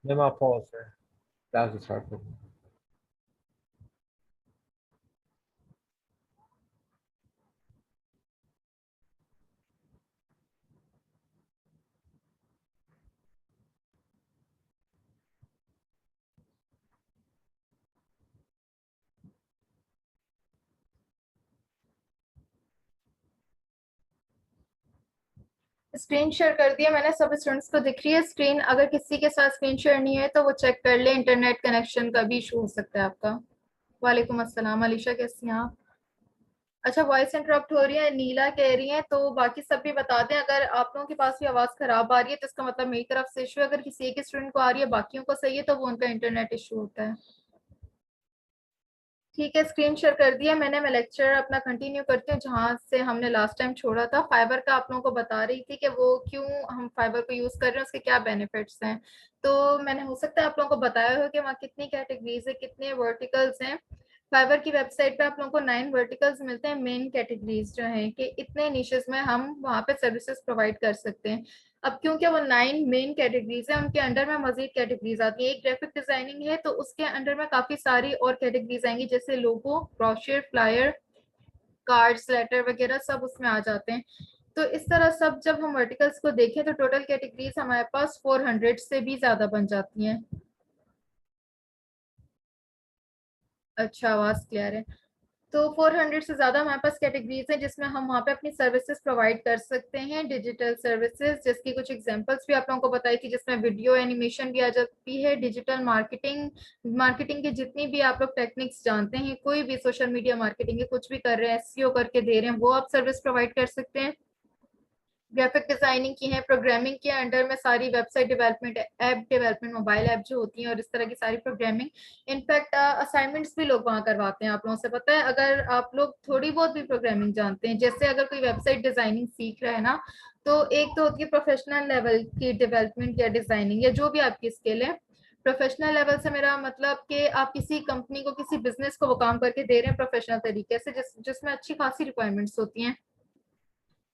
mesma pause, né? Dá certo. Screen share कर दिया मैंने, सब स्टूडेंट्स को दिख रही है स्क्रीन? अगर किसी के साथ स्क्रीन शेयर नहीं है तो वो चेक कर ले, इंटरनेट कनेक्शन का भी इशू हो सकता है आपका। वालेकुम अस्सलाम अलीशा, कैसी हैं आप? अच्छा, वॉइस इंटरप्ट हो रही है, नीला कह रही है, तो बाकी सब भी बता दें। अगर आप लोगों के पास भी आवाज खराब आ रही है तो इसका मतलब मेरी तरफ से इशू है। अगर किसी एक स्टूडेंट को आ रही है बाकियों को सही है तो वो उनका इंटरनेट इशू होता है। ठीक है, स्क्रीन शेयर कर दिया मैंने। मैं लेक्चर अपना कंटिन्यू करती हूँ जहाँ से हमने लास्ट टाइम छोड़ा था। फाइबर का आप लोगों को बता रही थी कि वो क्यों हम फाइबर को यूज कर रहे हैं, उसके क्या बेनिफिट्स हैं। तो मैंने हो सकता है आप लोगों को बताया हो कि वहाँ कितनी कैटेगरीज है, कितने वर्टिकल्स हैं। फाइबर की वेबसाइट पे आप लोगों को 9 वर्टिकल्स मिलते हैं, मेन कैटेगरीज जो हैं कि इतने निशेस में हम वहाँ पे सर्विसेज प्रोवाइड कर सकते हैं। अब क्योंकि वो 9 मेन कैटेगरीज है, उनके अंडर में मजीद कैटेगरीज आती है। एक ग्राफिक डिजाइनिंग है तो उसके अंडर में काफी सारी और कैटेगरीज आएंगी, जैसे लोगो, ब्रोशर, फ्लायर, कार्ड्स, लेटर वगैरह सब उसमें आ जाते हैं। तो इस तरह सब जब हम वर्टिकल्स को देखें तो टोटल कैटेगरीज हमारे पास 400 से भी ज्यादा बन जाती हैं। अच्छा, आवाज क्लियर है। तो 400 से ज्यादा हमारे पास कैटेगरीज हैं जिसमें हम वहाँ पे अपनी सर्विसेज प्रोवाइड कर सकते हैं, डिजिटल सर्विसेज, जिसकी कुछ एग्जांपल्स भी आप लोगों को बताई थी, जिसमें वीडियो एनिमेशन भी आ जाती है, डिजिटल मार्केटिंग, मार्केटिंग की जितनी भी आप लोग टेक्निक्स जानते हैं, कोई भी सोशल मीडिया मार्केटिंग के कुछ भी कर रहे हैं, एसईओ करके दे रहे हैं, वो आप सर्विस प्रोवाइड कर सकते हैं। ग्राफिक डिजाइनिंग की है, प्रोग्रामिंग के अंडर में सारी website development, app development, mobile app जो होती हैं और इस तरह की सारी प्रोग्रामिंग। इनफैक्ट असाइनमेंट्स भी लोग वहाँ करवाते हैं। आप लोगों से पता है, अगर आप लोग थोड़ी बहुत भी प्रोग्रामिंग जानते हैं, जैसे अगर कोई वेबसाइट डिजाइनिंग सीख रहा है ना, तो एक तो होती है प्रोफेशनल लेवल की डेवलपमेंट या डिजाइनिंग, या जो भी आपकी स्किल है। प्रोफेशनल लेवल से मेरा मतलब कि आप किसी कंपनी को, किसी बिजनेस को वो काम करके दे रहे हैं प्रोफेशनल तरीके से, जिसमें अच्छी खासी रिक्वायरमेंट्स होती हैं।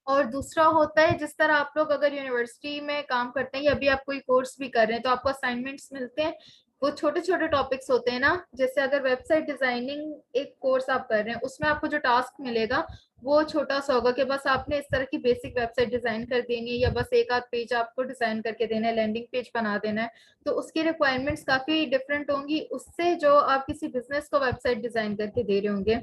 और दूसरा होता है, जिस तरह आप लोग अगर यूनिवर्सिटी में काम करते हैं या अभी आप कोई कोर्स भी कर रहे हैं तो आपको असाइनमेंट्स मिलते हैं। वो छोटे छोटे टॉपिक्स होते हैं ना, जैसे अगर वेबसाइट डिजाइनिंग एक कोर्स आप कर रहे हैं, उसमें आपको जो टास्क मिलेगा वो छोटा सा होगा कि बस आपने इस तरह की बेसिक वेबसाइट डिजाइन कर देनी है, या बस एक आध पेज आपको डिजाइन करके देना है, लैंडिंग पेज बना देना है। तो उसकी रिक्वायरमेंट्स काफी डिफरेंट होंगी उससे जो आप किसी बिजनेस को वेबसाइट डिजाइन करके दे रहे होंगे।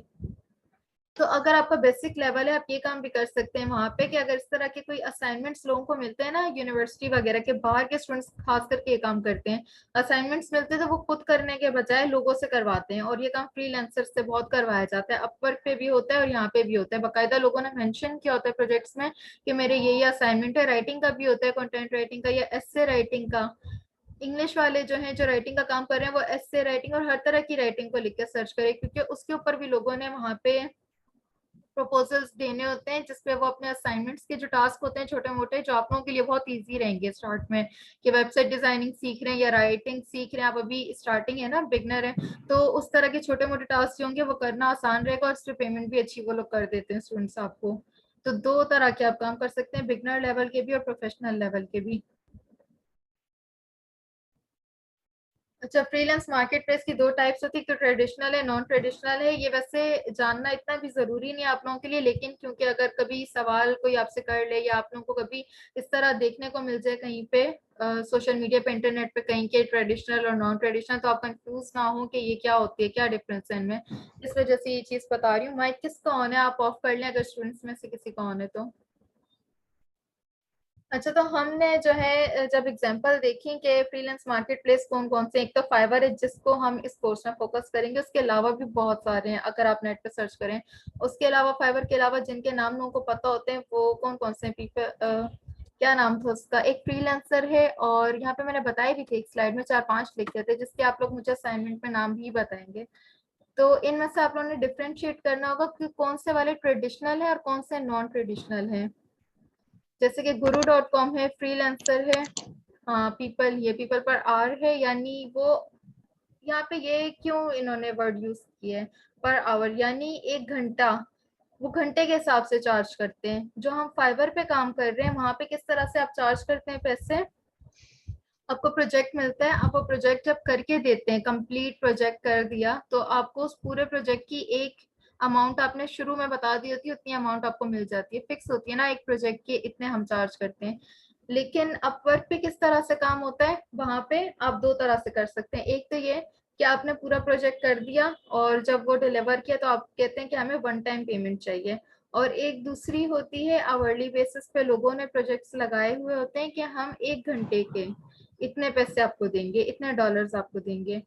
तो अगर आपका बेसिक लेवल है, आप ये काम भी कर सकते हैं वहां पे कि अगर इस तरह के कोई असाइनमेंट्स लोगों को मिलते हैं ना, यूनिवर्सिटी वगैरह के बाहर के स्टूडेंट्स खास करके ये काम करते हैं। असाइनमेंट्स मिलते हैं तो वो खुद करने के बजाय लोगों से करवाते हैं, और ये काम फ्रीलांसर से बहुत करवाया जाता है। अपवर्क पे भी होता है और यहाँ पे भी होता है, बाकायदा लोगों ने मेंशन किया होता है प्रोजेक्ट्स में कि मेरे ये असाइनमेंट है। राइटिंग का भी होता है, कंटेंट राइटिंग का या एस्से राइटिंग का। इंग्लिश वाले जो हैं जो राइटिंग का काम कर रहे हैं वो एस्से राइटिंग और हर तरह की राइटिंग को लिख के सर्च करें, क्योंकि उसके ऊपर भी लोगों ने वहाँ पे प्रपोजल्स देने होते हैं, जिसपे वो अपने असाइनमेंट्स के जो टास्क होते हैं छोटे मोटे, जो आप लोगों के लिए बहुत इजी रहेंगे स्टार्ट में, कि वेबसाइट डिजाइनिंग सीख रहे हैं या राइटिंग सीख रहे हैं, आप अभी स्टार्टिंग है ना, बिगनर है, तो उस तरह के छोटे मोटे टास्क जो होंगे वो करना आसान रहेगा, और इस पर पेमेंट भी अच्छी वो लोग कर देते हैं स्टूडेंट्स आपको। तो दो तरह के आप काम कर सकते हैं, बिगनर लेवल के भी और प्रोफेशनल लेवल के भी। अच्छा, फ्रीलांस मार्केट प्लेस की दो टाइप्स होती है, एक तो ट्रेडिशनल है, नॉन ट्रेडिशनल है। ये वैसे जानना इतना भी जरूरी नहीं है आप लोगों के लिए, लेकिन क्योंकि अगर कभी सवाल कोई आपसे कर ले या आप लोगों को कभी इस तरह देखने को मिल जाए कहीं पे सोशल मीडिया पे, इंटरनेट पे कहीं के ट्रेडिशनल और नॉन ट्रेडिशनल, तो आप कंफ्यूज ना हो कि ये क्या होती है, क्या डिफरेंस है इनमें। इस वजह से ये चीज बता रही हूँ। माइक किसका ऑन है? आप ऑफ कर लें अगर स्टूडेंट्स में से किसी का ऑन है तो। अच्छा, तो हमने जो है जब एग्जांपल देखी कि फ्रीलांस मार्केट प्लेस कौन कौन से, एक तो फाइवर है जिसको हम इस कोर्स में फोकस करेंगे, उसके अलावा भी बहुत सारे हैं अगर आप नेट पे सर्च करें। उसके अलावा फाइवर के अलावा जिनके नाम लोगों को पता होते हैं वो कौन कौन से पीपल, क्या नाम था उसका, एक फ्रीलांसर है, और यहाँ पे मैंने बताई भी थी एक स्लाइड में 4-5 लिखे थे, जिसके आप लोग मुझे असाइनमेंट में नाम भी बताएंगे। तो इनमें से आप लोगों ने डिफ्रेंशिएट करना होगा कि कौन से वाले ट्रेडिशनल है और कौन से नॉन ट्रेडिशनल है। जैसे कि guru.com है, फ्रीलांसर है। हाँ, पीपल, ये पीपल पर आर है, यानी वो यहाँ पे ये क्यों इन्होंने वर्ड यूज किया है, पर आवर, यानी एक घंटा, वो घंटे के हिसाब से चार्ज करते हैं। जो हम फाइवर पे काम कर रहे हैं वहां पे किस तरह से आप चार्ज करते हैं पैसे? आपको प्रोजेक्ट मिलता है, आप वो प्रोजेक्ट जब करके देते हैं, कंप्लीट प्रोजेक्ट कर दिया, तो आपको उस पूरे प्रोजेक्ट की एक अमाउंट आपने शुरू में बता दी होती है, उतनी अमाउंट आपको मिल जाती है, फिक्स होती है ना, एक प्रोजेक्ट के इतने हम चार्ज करते हैं। लेकिन अपवर्क पे किस तरह से काम होता है, वहां पे आप दो तरह से कर सकते हैं। एक तो ये कि आपने पूरा प्रोजेक्ट कर दिया और जब वो डिलीवर किया तो आप कहते हैं कि हमें वन टाइम पेमेंट चाहिए। और एक दूसरी होती है आवरली बेसिस पे लोगों ने प्रोजेक्ट्स लगाए हुए होते हैं कि हम 1 घंटे के इतने पैसे आपको देंगे, इतने डॉलर्स आपको देंगे।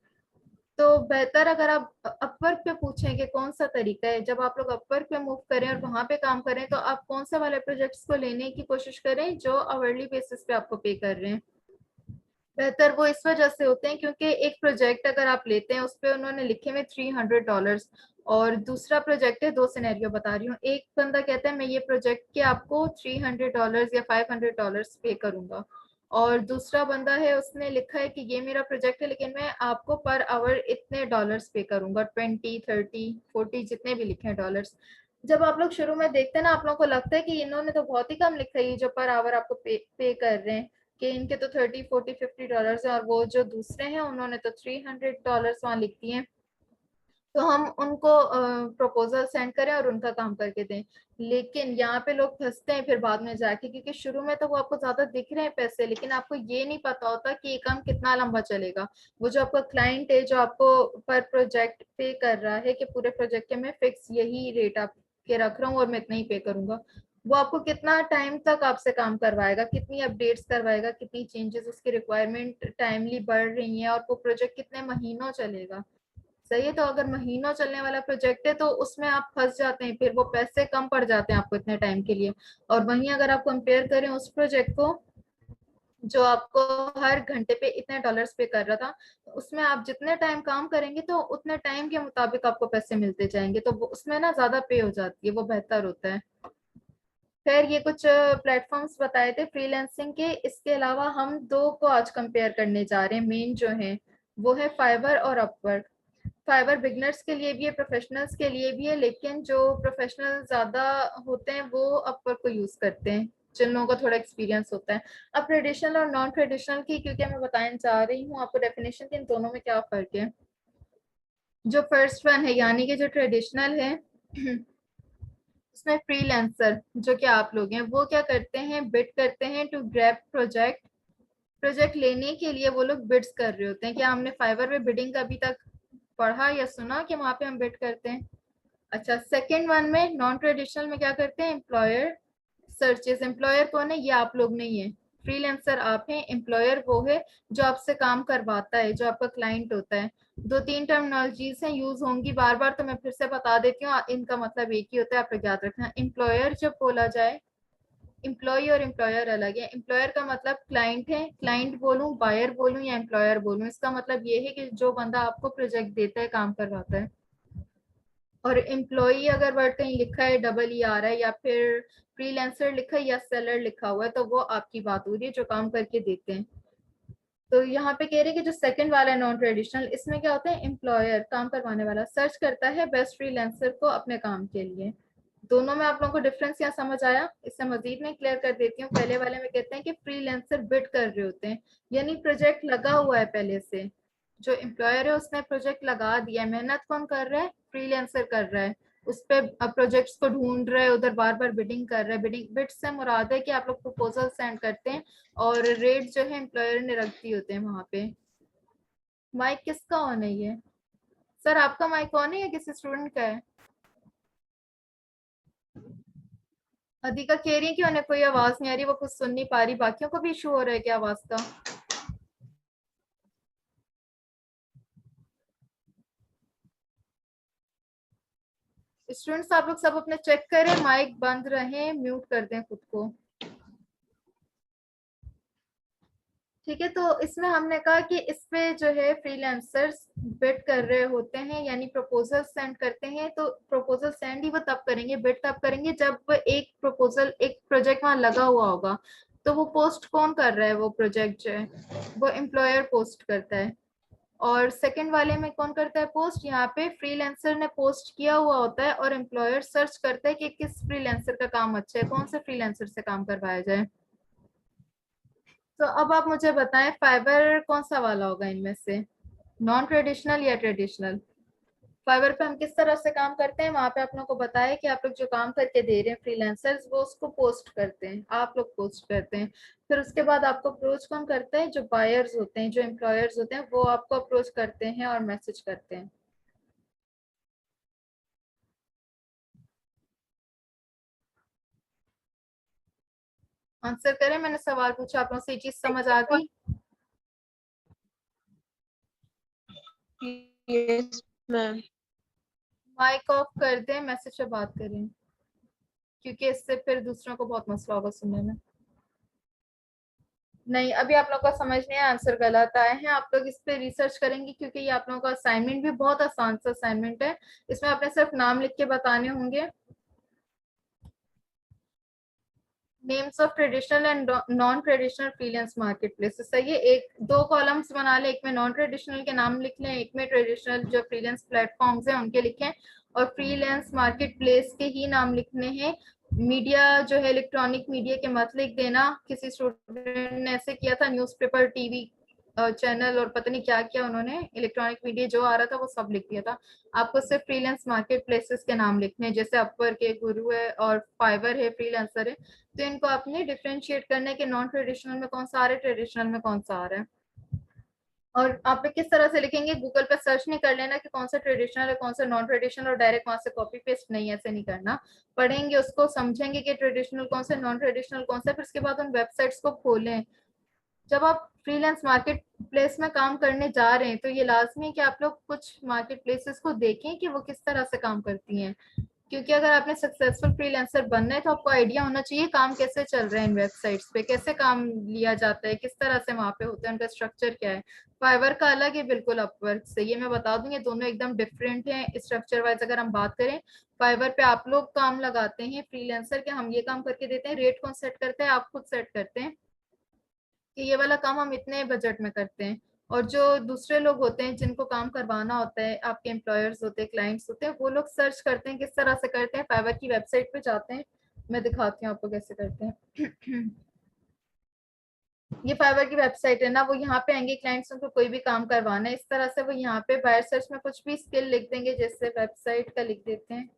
तो बेहतर अगर आप अपवर्क पे पूछें कि कौन सा तरीका है, जब आप लोग अपवर्क पे मूव करें और वहां पे काम करें, तो आप कौन से वाले प्रोजेक्ट्स को लेने की कोशिश करें जो आवरली बेसिस पे आपको पे कर रहे हैं। बेहतर वो इस वजह से होते हैं क्योंकि एक प्रोजेक्ट अगर आप लेते हैं, उस पर उन्होंने लिखे हुए $300, और दूसरा प्रोजेक्ट है, दो सिनेरियो बता रही हूँ, एक बंदा कहता है मैं ये प्रोजेक्ट के आपको $300 या $500 पे करूंगा, और दूसरा बंदा है उसने लिखा है कि ये मेरा प्रोजेक्ट है लेकिन मैं आपको पर आवर इतने डॉलर्स पे करूंगा, 20, 30, 40 जितने भी लिखे हैं डॉलर्स। जब आप लोग शुरू में देखते हैं ना, आप लोगों को लगता है कि इन्होंने तो बहुत ही कम लिखा है, ये जो पर आवर आपको पे कर रहे हैं, कि इनके तो 30, 40, 50 डॉलर्स है, और वो जो दूसरे हैं उन्होंने तो $300 वहां लिख दिए। तो हम उनको प्रपोजल सेंड करें और उनका काम करके दें। लेकिन यहाँ पे लोग फंसते हैं फिर बाद में जाके, क्योंकि शुरू में तो वो आपको ज्यादा दिख रहे हैं पैसे, लेकिन आपको ये नहीं पता होता कि ये काम कितना लंबा चलेगा। वो जो आपका क्लाइंट है जो आपको पर प्रोजेक्ट पे कर रहा है कि पूरे प्रोजेक्ट के मैं फिक्स यही रेट आपके रख रहा हूँ और मैं इतना ही पे करूंगा, वो आपको कितना टाइम तक आपसे काम करवाएगा, कितनी अपडेट्स करवाएगा, कितनी चेंजेस, उसकी रिक्वायरमेंट टाइमली बढ़ रही है, और वो प्रोजेक्ट कितने महीनों चलेगा। सही है। तो अगर महीनों चलने वाला प्रोजेक्ट है तो उसमें आप फंस जाते हैं, फिर वो पैसे कम पड़ जाते हैं आपको इतने टाइम के लिए। और वहीं अगर आप कंपेयर करें उस प्रोजेक्ट को जो आपको हर घंटे पे इतने डॉलर्स पे कर रहा था, तो उसमें आप जितने टाइम काम करेंगे तो उतने टाइम के मुताबिक आपको पैसे मिलते जाएंगे, तो उसमें ना ज्यादा पे हो जाती है, वो बेहतर होता है। खैर ये कुछ प्लेटफॉर्म्स बताए थे फ्रीलांसिंग के, इसके अलावा हम दो को आज कंपेयर करने जा रहे हैं मेन जो है, वो है फाइवर और अपवर्क। फाइवर बिगनर्स के लिए भी है, प्रोफेशनल्स के लिए भी है, लेकिन जो प्रोफेशनल ज्यादा होते हैं वो अपवर्क को यूज करते हैं, जिन लोगों का थोड़ा एक्सपीरियंस होता है। अब ट्रेडिशनल और नॉन ट्रेडिशनल की क्योंकि मैं बताने जा रही हूँ आपको डेफिनेशन की, इन दोनों में क्या फर्क है। जो फर्स्ट वन है यानी कि जो ट्रेडिशनल है उसमें फ्रीलांसर जो कि आप लोग हैं वो क्या करते हैं, बिड करते हैं टू ग्रैब प्रोजेक्ट। प्रोजेक्ट लेने के लिए वो लोग बिड्स कर रहे होते हैं। क्या हमने फाइवर में बिडिंग का अभी तक पढ़ा या सुना कि वहां पे हम बिड करते हैं? अच्छा, सेकंड वन में नॉन ट्रेडिशनल में क्या करते हैं, एम्प्लॉयर सर्चेस। एम्प्लॉयर कौन है, ये आप लोग नहीं है, फ्रीलांसर आप हैं, एम्प्लॉयर वो है जो आपसे काम करवाता है, जो आपका क्लाइंट होता है। दो तीन टर्मिनोलॉजीज हैं, यूज होंगी बार बार, तो मैं फिर से बता देती हूँ, इनका मतलब एक ही होता है, आप लोग याद रखना। एम्प्लॉयर जब बोला जाए, एम्प्लॉय और एम्प्लॉयर अलग है। एम्प्लॉयर का मतलब क्लाइंट है, क्लाइंट बोलूं, बायर बोलूं या एम्प्लॉयर बोलूं, इसका मतलब ये है कि जो बंदा आपको प्रोजेक्ट देता है, काम करवाता है। और एम्प्लॉई अगर वर्ड कहीं लिखा है डबल ई आ रहा है, या फिर फ्रीलांसर लिखा है या सेलर लिखा हुआ है, तो वो आपकी बात हो रही है जो काम करके देते हैं। तो यहाँ पे कह रहे हैं कि जो सेकंड वाला है नॉन ट्रेडिशनल, इसमें क्या होता है, एम्प्लॉयर काम करवाने वाला सर्च करता है बेस्ट फ्रीलांसर को अपने काम के लिए। दोनों में आप लोगों को डिफरेंस यहाँ समझ आया? इससे मजीद मैं क्लियर कर देती हूँ। पहले वाले में कहते हैं कि फ्रीलांसर बिड कर रहे होते हैं, यानी प्रोजेक्ट लगा हुआ है पहले से, जो एम्प्लॉयर है उसने प्रोजेक्ट लगा दिया है, मेहनत कौन कर रहा है, फ्रीलांसर कर रहा है, उस पे प्रोजेक्ट्स को ढूंढ रहा है, उधर बार बार बिडिंग कर रहा है। बिडिंग बिड से मुराद है कि आप लोग प्रपोजल सेंड करते हैं और रेट जो है एम्प्लॉयर ने रख दिए होते हैं वहां पे। माइक किसका ऑन है ये? सर आपका माइक ऑन है या किसी स्टूडेंट का है? अधिका कह रही है कि उन्हें कोई आवाज नहीं आ रही, वो कुछ सुन नहीं पा रही, बाकियों को भी इशू हो रहा है क्या आवाज का? स्टूडेंट्स आप लोग सब अपने चेक करें, माइक बंद रहे, म्यूट कर दें खुद को। ठीक है, तो इसमें हमने कहा कि इस पे जो है फ्रीलांसर्स बिड कर रहे होते हैं, यानी प्रपोजल सेंड करते हैं। तो प्रपोजल सेंड ही वो तब करेंगे, बिड तब करेंगे जब एक प्रपोजल, एक प्रोजेक्ट वहां लगा हुआ होगा। तो वो पोस्ट कौन कर रहा है, वो प्रोजेक्ट जो है वो एम्प्लॉयर पोस्ट करता है। और सेकंड वाले में कौन करता है पोस्ट, यहाँ पे फ्रीलांसर ने पोस्ट किया हुआ होता है और एम्प्लॉयर सर्च करता है कि किस फ्रीलांसर का काम अच्छा है, कौन से फ्रीलांसर से काम करवाया जाए। तो अब आप मुझे बताएं फाइबर कौन सा वाला होगा इनमें से, नॉन ट्रेडिशनल या ट्रेडिशनल। फाइवर पे हम किस तरह से काम करते हैं, वहां पे आप लोगों को बताया कि आप लोग जो काम करके दे रहे हैं फ्रीलांसर्स, वो उसको पोस्ट करते हैं, आप लोग पोस्ट करते हैं। फिर उसके बाद आपको अप्रोच कौन करता है, जो बायर्स होते हैं, जो एम्प्लॉयर्स होते हैं, वो आपको अप्रोच करते हैं और मैसेज करते हैं। आंसर करें, मैंने सवाल पूछा आप लोगों से, ये चीज समझ आ गई। Yes ma'am. माइक ऑफ कर दें, मैसेज पे बात करें, क्योंकि इससे फिर दूसरों को बहुत मसला होगा सुनने में। नहीं, अभी आप लोगों को समझ नहीं आया, आंसर गलत आए हैं। आप लोग इस पे रिसर्च करेंगे, क्योंकि ये आप लोगों का असाइनमेंट भी बहुत आसान सा असाइनमेंट है। इसमें आपने सिर्फ नाम लिख के बताने होंगे, names of traditional and non traditional freelance market places. सही है, एक दो कॉलम्स बना ले, एक में नॉन ट्रेडिशनल के नाम लिख लें, एक में ट्रेडिशनल जो फ्रीलांस प्लेटफॉर्म्स हैं उनके लिखें, और फ्रीलांस मार्केट प्लेस के ही नाम लिखने हैं। मीडिया जो है इलेक्ट्रॉनिक मीडिया के मत लिख देना, किसी स्टूडेंट ने ऐसे किया था, न्यूज़पेपर, टीवी चैनल और पता नहीं क्या किया उन्होंने, इलेक्ट्रॉनिक मीडिया जो आ रहा था वो सब लिख दिया था। आपको सिर्फ फ्रीलांस मार्केट प्लेसेस के नाम लिखने हैं, जैसे अपवर के, गुरु है और फाइवर है, फ्रीलांसर है। तो इनको आपने डिफरेंशिएट करने के, नॉन ट्रेडिशनल में कौन सा आ रहा है, ट्रेडिशनल में कौन सा आ रहा है। और आप किस तरह से लिखेंगे, गूगल पे सर्च नहीं कर लेना कि कौन सा ट्रेडिशनल है कौन सा नॉन ट्रेडिशनल और डायरेक्ट वहां से कॉपी पेस्ट, नहीं, ऐसे नहीं करना। पढ़ेंगे उसको, समझेंगे कि ट्रेडिशनल कौन सा, नॉन ट्रेडिशनल कौन सा, फिर उसके बाद उन वेबसाइट्स को खोलें। जब आप फ्रीलांस मार्केट प्लेस में काम करने जा रहे हैं तो ये लाजमी है कि आप लोग कुछ मार्केट प्लेसेस को देखें कि वो किस तरह से काम करती हैं, क्योंकि अगर आपने सक्सेसफुल फ्रीलांसर बनना है तो आपको आइडिया होना चाहिए काम कैसे चल रहे हैं इन वेबसाइट्स पे, कैसे काम लिया जाता है, किस तरह से वहां पे होता है, उनका स्ट्रक्चर क्या है। फाइवर का अलग है बिल्कुल अपवर्क से, ये मैं बता दूं, ये दोनों एकदम डिफरेंट हैं स्ट्रक्चर वाइज। अगर हम बात करें, फाइवर पे आप लोग काम लगाते हैं फ्रीलांसर के, हम ये काम करके देते हैं, रेट कौन सेट करते हैं, आप खुद सेट करते हैं कि ये वाला काम हम इतने बजट में करते हैं। और जो दूसरे लोग होते हैं जिनको काम करवाना होता है, आपके एम्प्लॉयर्स होते हैं, क्लाइंट्स होते हैं, वो लोग सर्च करते हैं, किस तरह से करते हैं, फाइवर की वेबसाइट पे जाते हैं, मैं दिखाती हूँ आपको कैसे करते हैं। ये फाइवर की वेबसाइट है ना, वो यहाँ पे आएंगे, क्लाइंट्स को कोई भी काम करवाना है इस तरह से, वो यहाँ पे बायर सर्च में कुछ भी स्किल लिख देंगे, जैसे वेबसाइट का लिख देते हैं।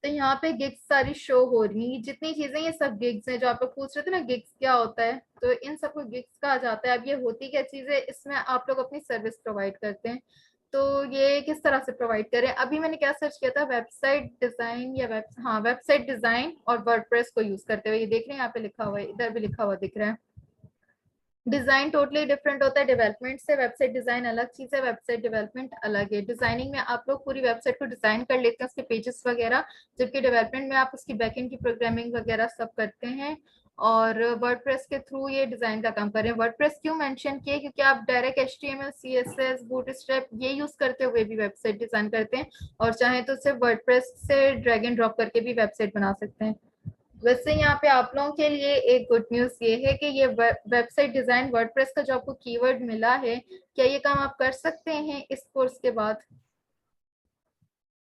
तो यहाँ पे गिग्स सारी शो हो रही हैं, जितनी चीजें ये सब गिग्स हैं, जो आप लोग पूछ रहे थे ना गिग्स क्या होता है, तो इन सबको गिग्स कहा जाता है। अब ये होती क्या चीज है, इसमें आप लोग अपनी सर्विस प्रोवाइड करते हैं। तो ये किस तरह से प्रोवाइड करें, अभी मैंने क्या सर्च किया था, वेबसाइट डिजाइन या हाँ, वेबसाइट डिजाइन और वर्डप्रेस को यूज करते हुए, ये देख रहे हैं यहाँ पे लिखा हुआ है, इधर भी लिखा हुआ दिख रहा है। डिजाइन टोटली डिफरेंट होता है डेवलपमेंट से, वेबसाइट डिजाइन अलग चीज है, वेबसाइट डेवलपमेंट अलग है। डिजाइनिंग में आप लोग पूरी वेबसाइट को डिजाइन कर लेते हैं, उसके पेजेस वगैरह, जबकि डेवलपमेंट में आप उसकी बैकएंड की प्रोग्रामिंग वगैरह सब करते हैं। और वर्डप्रेस के थ्रू ये डिजाइन का काम कर रहे हैं। वर्डप्रेस क्यों मेंशन किए, क्योंकि आप डायरेक्ट एचटीएमएल, सीएसएस, बूटस्ट्रैप ये यूज करते हुए भी वेबसाइट डिजाइन करते हैं, और चाहे तो सिर्फ वर्डप्रेस से ड्रैग एंड ड्रॉप करके भी वेबसाइट बना सकते हैं। वैसे यहाँ पे आप लोगों के लिए एक गुड न्यूज ये है कि ये वेबसाइट डिजाइन वर्डप्रेस का जो आपको कीवर्ड मिला है, क्या ये काम आप कर सकते हैं इस कोर्स के बाद।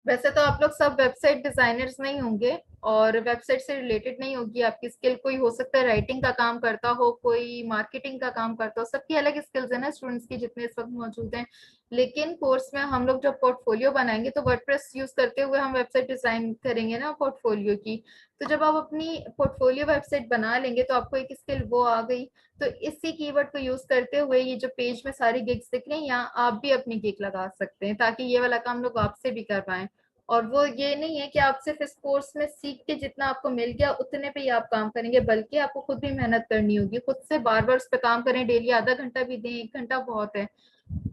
वैसे तो आप लोग सब वेबसाइट डिजाइनर्स नहीं होंगे, और वेबसाइट से रिलेटेड नहीं होगी आपकी स्किल, कोई हो सकता है राइटिंग का काम करता हो, कोई मार्केटिंग का काम करता हो, सबकी अलग स्किल्स है ना स्टूडेंट्स की जितने इस वक्त मौजूद हैं। लेकिन कोर्स में हम लोग जब पोर्टफोलियो बनाएंगे तो वर्डप्रेस यूज करते हुए हम वेबसाइट डिजाइन करेंगे ना पोर्टफोलियो की। तो जब आप अपनी पोर्टफोलियो वेबसाइट बना लेंगे तो आपको एक स्किल वो आ गई। तो इसी कीवर्ड को यूज करते हुए ये जो पेज में सारी गिग्स दिख रही हैं, यहाँ आप भी अपनी गिग लगा सकते हैं, ताकि ये वाला काम लोग आपसे भी कर पाए। और वो ये नहीं है कि आप सिर्फ इस कोर्स में सीख के जितना आपको मिल गया उतने पे ही आप काम करेंगे, बल्कि आपको खुद भी मेहनत करनी होगी, खुद से बार बार उस पर काम करें, डेली आधा घंटा भी दें, 1 घंटा बहुत है।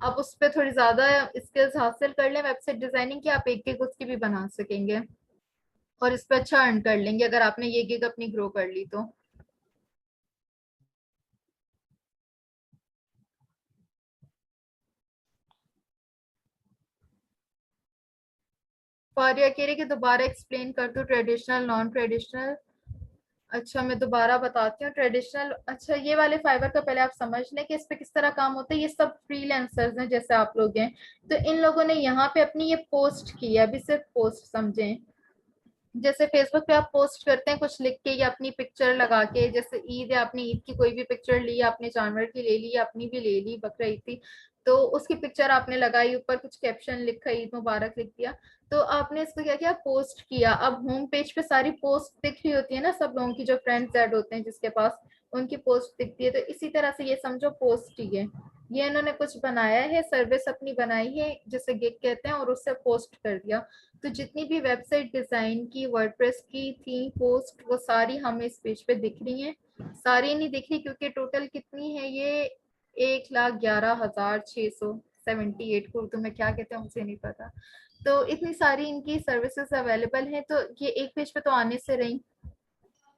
आप उस पर थोड़ी ज्यादा स्किल्स हासिल कर लें वेबसाइट डिजाइनिंग की, आप एक गिग उसकी भी बना सकेंगे, और इस पर अच्छा अर्न कर लेंगे अगर आपने ये गिग अपनी ग्रो कर ली तो। फारिया कह रही कि दोबारा एक्सप्लेन कर दूं ट्रेडिशनल नॉन ट्रेडिशनल। अच्छा, मैं दोबारा बताती हूँ ट्रेडिशनल। अच्छा, ये वाले फाइबर का पहले आप समझ लें कि इस पे किस तरह काम होता है। ये सब फ्रीलांसर्स हैं जैसे आप लोग हैं, तो इन लोगों ने यहाँ पे अपनी ये पोस्ट की है, अभी सिर्फ पोस्ट समझें। जैसे फेसबुक पे आप पोस्ट करते हैं कुछ लिख के या अपनी पिक्चर लगा के, जैसे ईद है, आपने ईद की कोई भी पिक्चर ली, आपने जानवर की ले ली, अपनी भी ले ली, बकरा ईद थी, तो उसकी पिक्चर आपने लगाई, ऊपर कुछ कैप्शन लिखा, ईद मुबारक लिख दिया, तो आपने इसको क्या किया, पोस्ट किया। अब होम पेज पे सारी पोस्ट दिख रही होती है ना, सब लोगों की जो फ्रेंड्स ऐड होते हैं जिसके पास, उनकी पोस्ट दिखती है। तो इसी तरह से ये समझो पोस्ट ही है, ये इन्होंने कुछ बनाया है, सर्विस अपनी बनाई है जिसे गिग कहते हैं, और उससे पोस्ट कर दिया। तो जितनी भी वेबसाइट डिजाइन की, वर्डप्रेस की थी पोस्ट, वो सारी हमें इस पेज पे दिख रही हैं। सारी नहीं दिख रही क्योंकि टोटल कितनी है ये, 1,11,678 को उर्दू में क्या कहते हैं मुझे नहीं पता। तो इतनी सारी इनकी सर्विसेज अवेलेबल हैं, तो ये एक पेज पे तो आने से रही,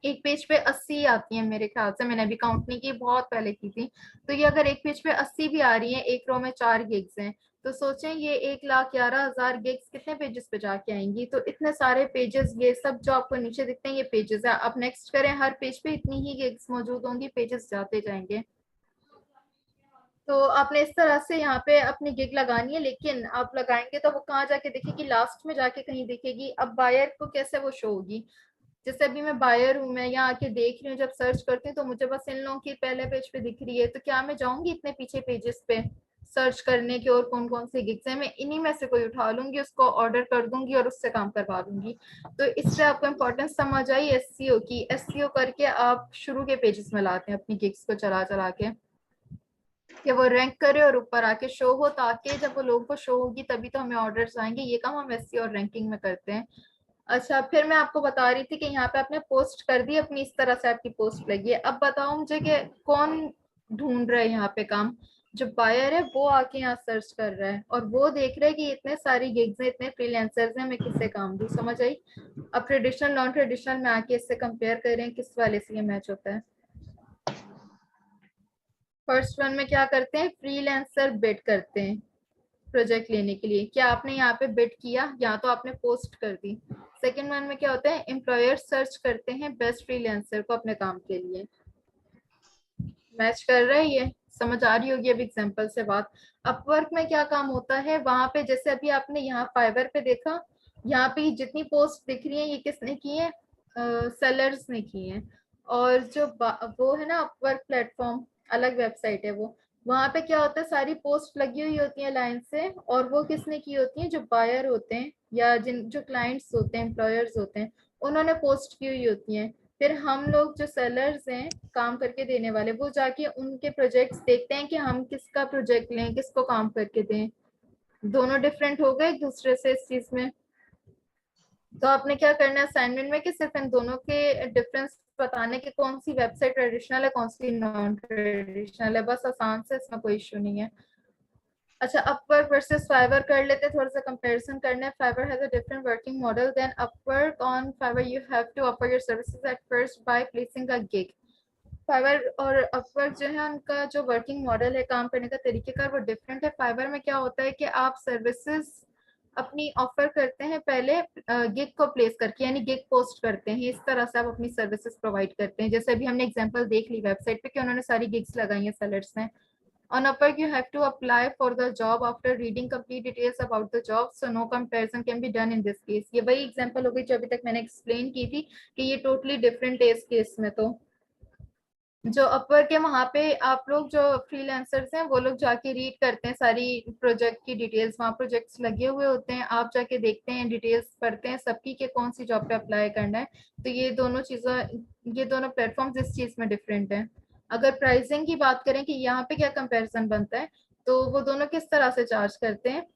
एक पेज पे 80 आती है मेरे ख्याल से, मैंने अभी काउंट नहीं की, बहुत पहले की थी। तो ये अगर एक पेज पे 80 भी आ रही है, एक रो में 4 गिग्स हैं, तो सोचें ये 1,11,000 गिग्स कितने पेजेस पे जाके आएंगी। तो इतने सारे पेजेस, ये सब जो आपको नीचे दिखते हैं ये पेजेस है। अब नेक्स्ट करें, हर पेज पे इतनी ही गिग्स मौजूद होंगी, पेजेस जाते जाएंगे। तो आपने इस तरह से यहाँ पे अपनी गिग लगानी है, लेकिन आप लगाएंगे तो वो कहाँ जाके दिखेगी, लास्ट में जाके कहीं दिखेगी। अब बायर को कैसे वो शो होगी, जैसे अभी मैं बायर हूँ, मैं यहाँ आके देख रही हूँ, जब सर्च करती हूँ तो मुझे बस इन लोगों की पहले पेज पे दिख रही है, तो क्या मैं जाऊंगी इतने पीछे पेजेस पे सर्च करने की और कौन कौन से गिग्स हैं, मैं इन्हीं में से कोई उठा लूंगी, उसको ऑर्डर कर दूंगी और उससे काम करवा दूंगी। तो इससे आपको इम्पोर्टेंस समझ आई एसईओ की, एसईओ करके आप शुरू के पेजेस में लाते हैं अपनी गिग्स को चला चला के, कि वो रैंक करे और ऊपर आके शो हो, ताकि जब वो लोगों को शो होगी तभी तो हमें ऑर्डर्स आएंगे। ये काम हम एसईओ और रैंकिंग में करते हैं। अच्छा, फिर मैं आपको बता रही थी कि यहाँ पे आपने पोस्ट कर दी अपनी, इस तरह से आपकी पोस्ट लगी है। अब बताओ मुझे कि कौन ढूंढ रहा है यहाँ पे काम, जो बायर है वो आके यहाँ सर्च कर रहा है और वो देख रहा है कि इतने सारी गिग्स हैं, इतने फ्रीलांसर्स हैं, मैं किससे काम दूं, समझ आई। अब ट्रेडिशनल नॉन ट्रेडिशनल में आके इससे कंपेयर करें किस वाले से ये मैच होता है। फर्स्ट वन में क्या करते हैं, फ्रीलांसर बिड करते हैं प्रोजेक्ट लेने के लिए, क्या आपने यहाँ पे बिड किया या तो आपने पोस्ट कर दी। सेकंड वन में क्या होता है, एम्प्लॉयर सर्च करते हैं बेस्ट फ्रीलांसर को अपने काम के लिए। मैच कर रहा है ये, समझ आ रही होगी अब एग्जांपल से बात। अपवर्क में क्या काम होता है, वहां पे जैसे अभी आपने यहाँ फाइवर पे देखा, यहाँ पे जितनी पोस्ट दिख रही है ये किसने की है, सेलर्स ने की है। और जो वो है ना अपवर्क प्लेटफॉर्म, अलग वेबसाइट है वो, वहां पे क्या होता है, सारी पोस्ट लगी हुई होती है लाइन से, और वो किसने की होती है, जो बायर होते हैं या जिन जो क्लाइंट्स होते हैं, एम्प्लॉयर्स होते हैं, उन्होंने पोस्ट की हुई होती है। फिर हम लोग जो सेलर्स हैं, काम करके देने वाले, वो जाके उनके प्रोजेक्ट्स देखते हैं कि हम किसका प्रोजेक्ट लें, किसको काम करके दें। दोनों डिफरेंट हो गए एक दूसरे से इस चीज में। तो आपने क्या करना है असाइनमेंट में, कि सिर्फ इन दोनों के डिफरेंस बताने की, कौन सी वेबसाइट ट्रेडिशनल है कौन सी नॉन ट्रेडिशनल है, बस आसान से, इसमें कोई इशू नहीं है। अच्छा, अपवर्क वर्सेस फाइवर कर लेते हैं, थोड़ा सा कंपैरिजन करना है। Fiverr has a different working model than Upwork. On Fiverr you have to offer your services at first by placing a gig. Fiverr और अपवर्क जो है उनका जो वर्किंग मॉडल है, काम करने का तरीकेकार, वो डिफरेंट है। फाइवर में क्या होता है कि आप सर्विसेज अपनी ऑफर करते हैं पहले गिग को प्लेस करके, यानी गिग पोस्ट करते हैं, इस तरह से आप अपनी सर्विसेज प्रोवाइड करते हैं। जैसे अभी हमने एग्जांपल देख ली वेबसाइट पे कि उन्होंने सारी गिग्स लगाई हैं सेलर्स ने। On Upwork, you have to apply for the job after reading complete details about the job, so no comparison can be done in this case। ये वही एग्जांपल हो गई जो अभी तक मैंने एक्सप्लेन की थी, कि ये टोटली डिफरेंट है इस केस में। तो जो अपवर्क है वहां पे आप लोग जो फ्रीलांसर्स हैं वो लोग जाके रीड करते हैं सारी प्रोजेक्ट की डिटेल्स, वहाँ प्रोजेक्ट्स लगे हुए होते हैं, आप जाके देखते हैं, डिटेल्स पढ़ते हैं सबकी कि कौन सी जॉब पे अप्लाई करना है। तो ये दोनों प्लेटफॉर्म्स इस चीज में डिफरेंट है। अगर प्राइसिंग की बात करें कि यहाँ पे क्या कंपैरिजन बनता है, तो वो दोनों किस तरह से चार्ज करते हैं,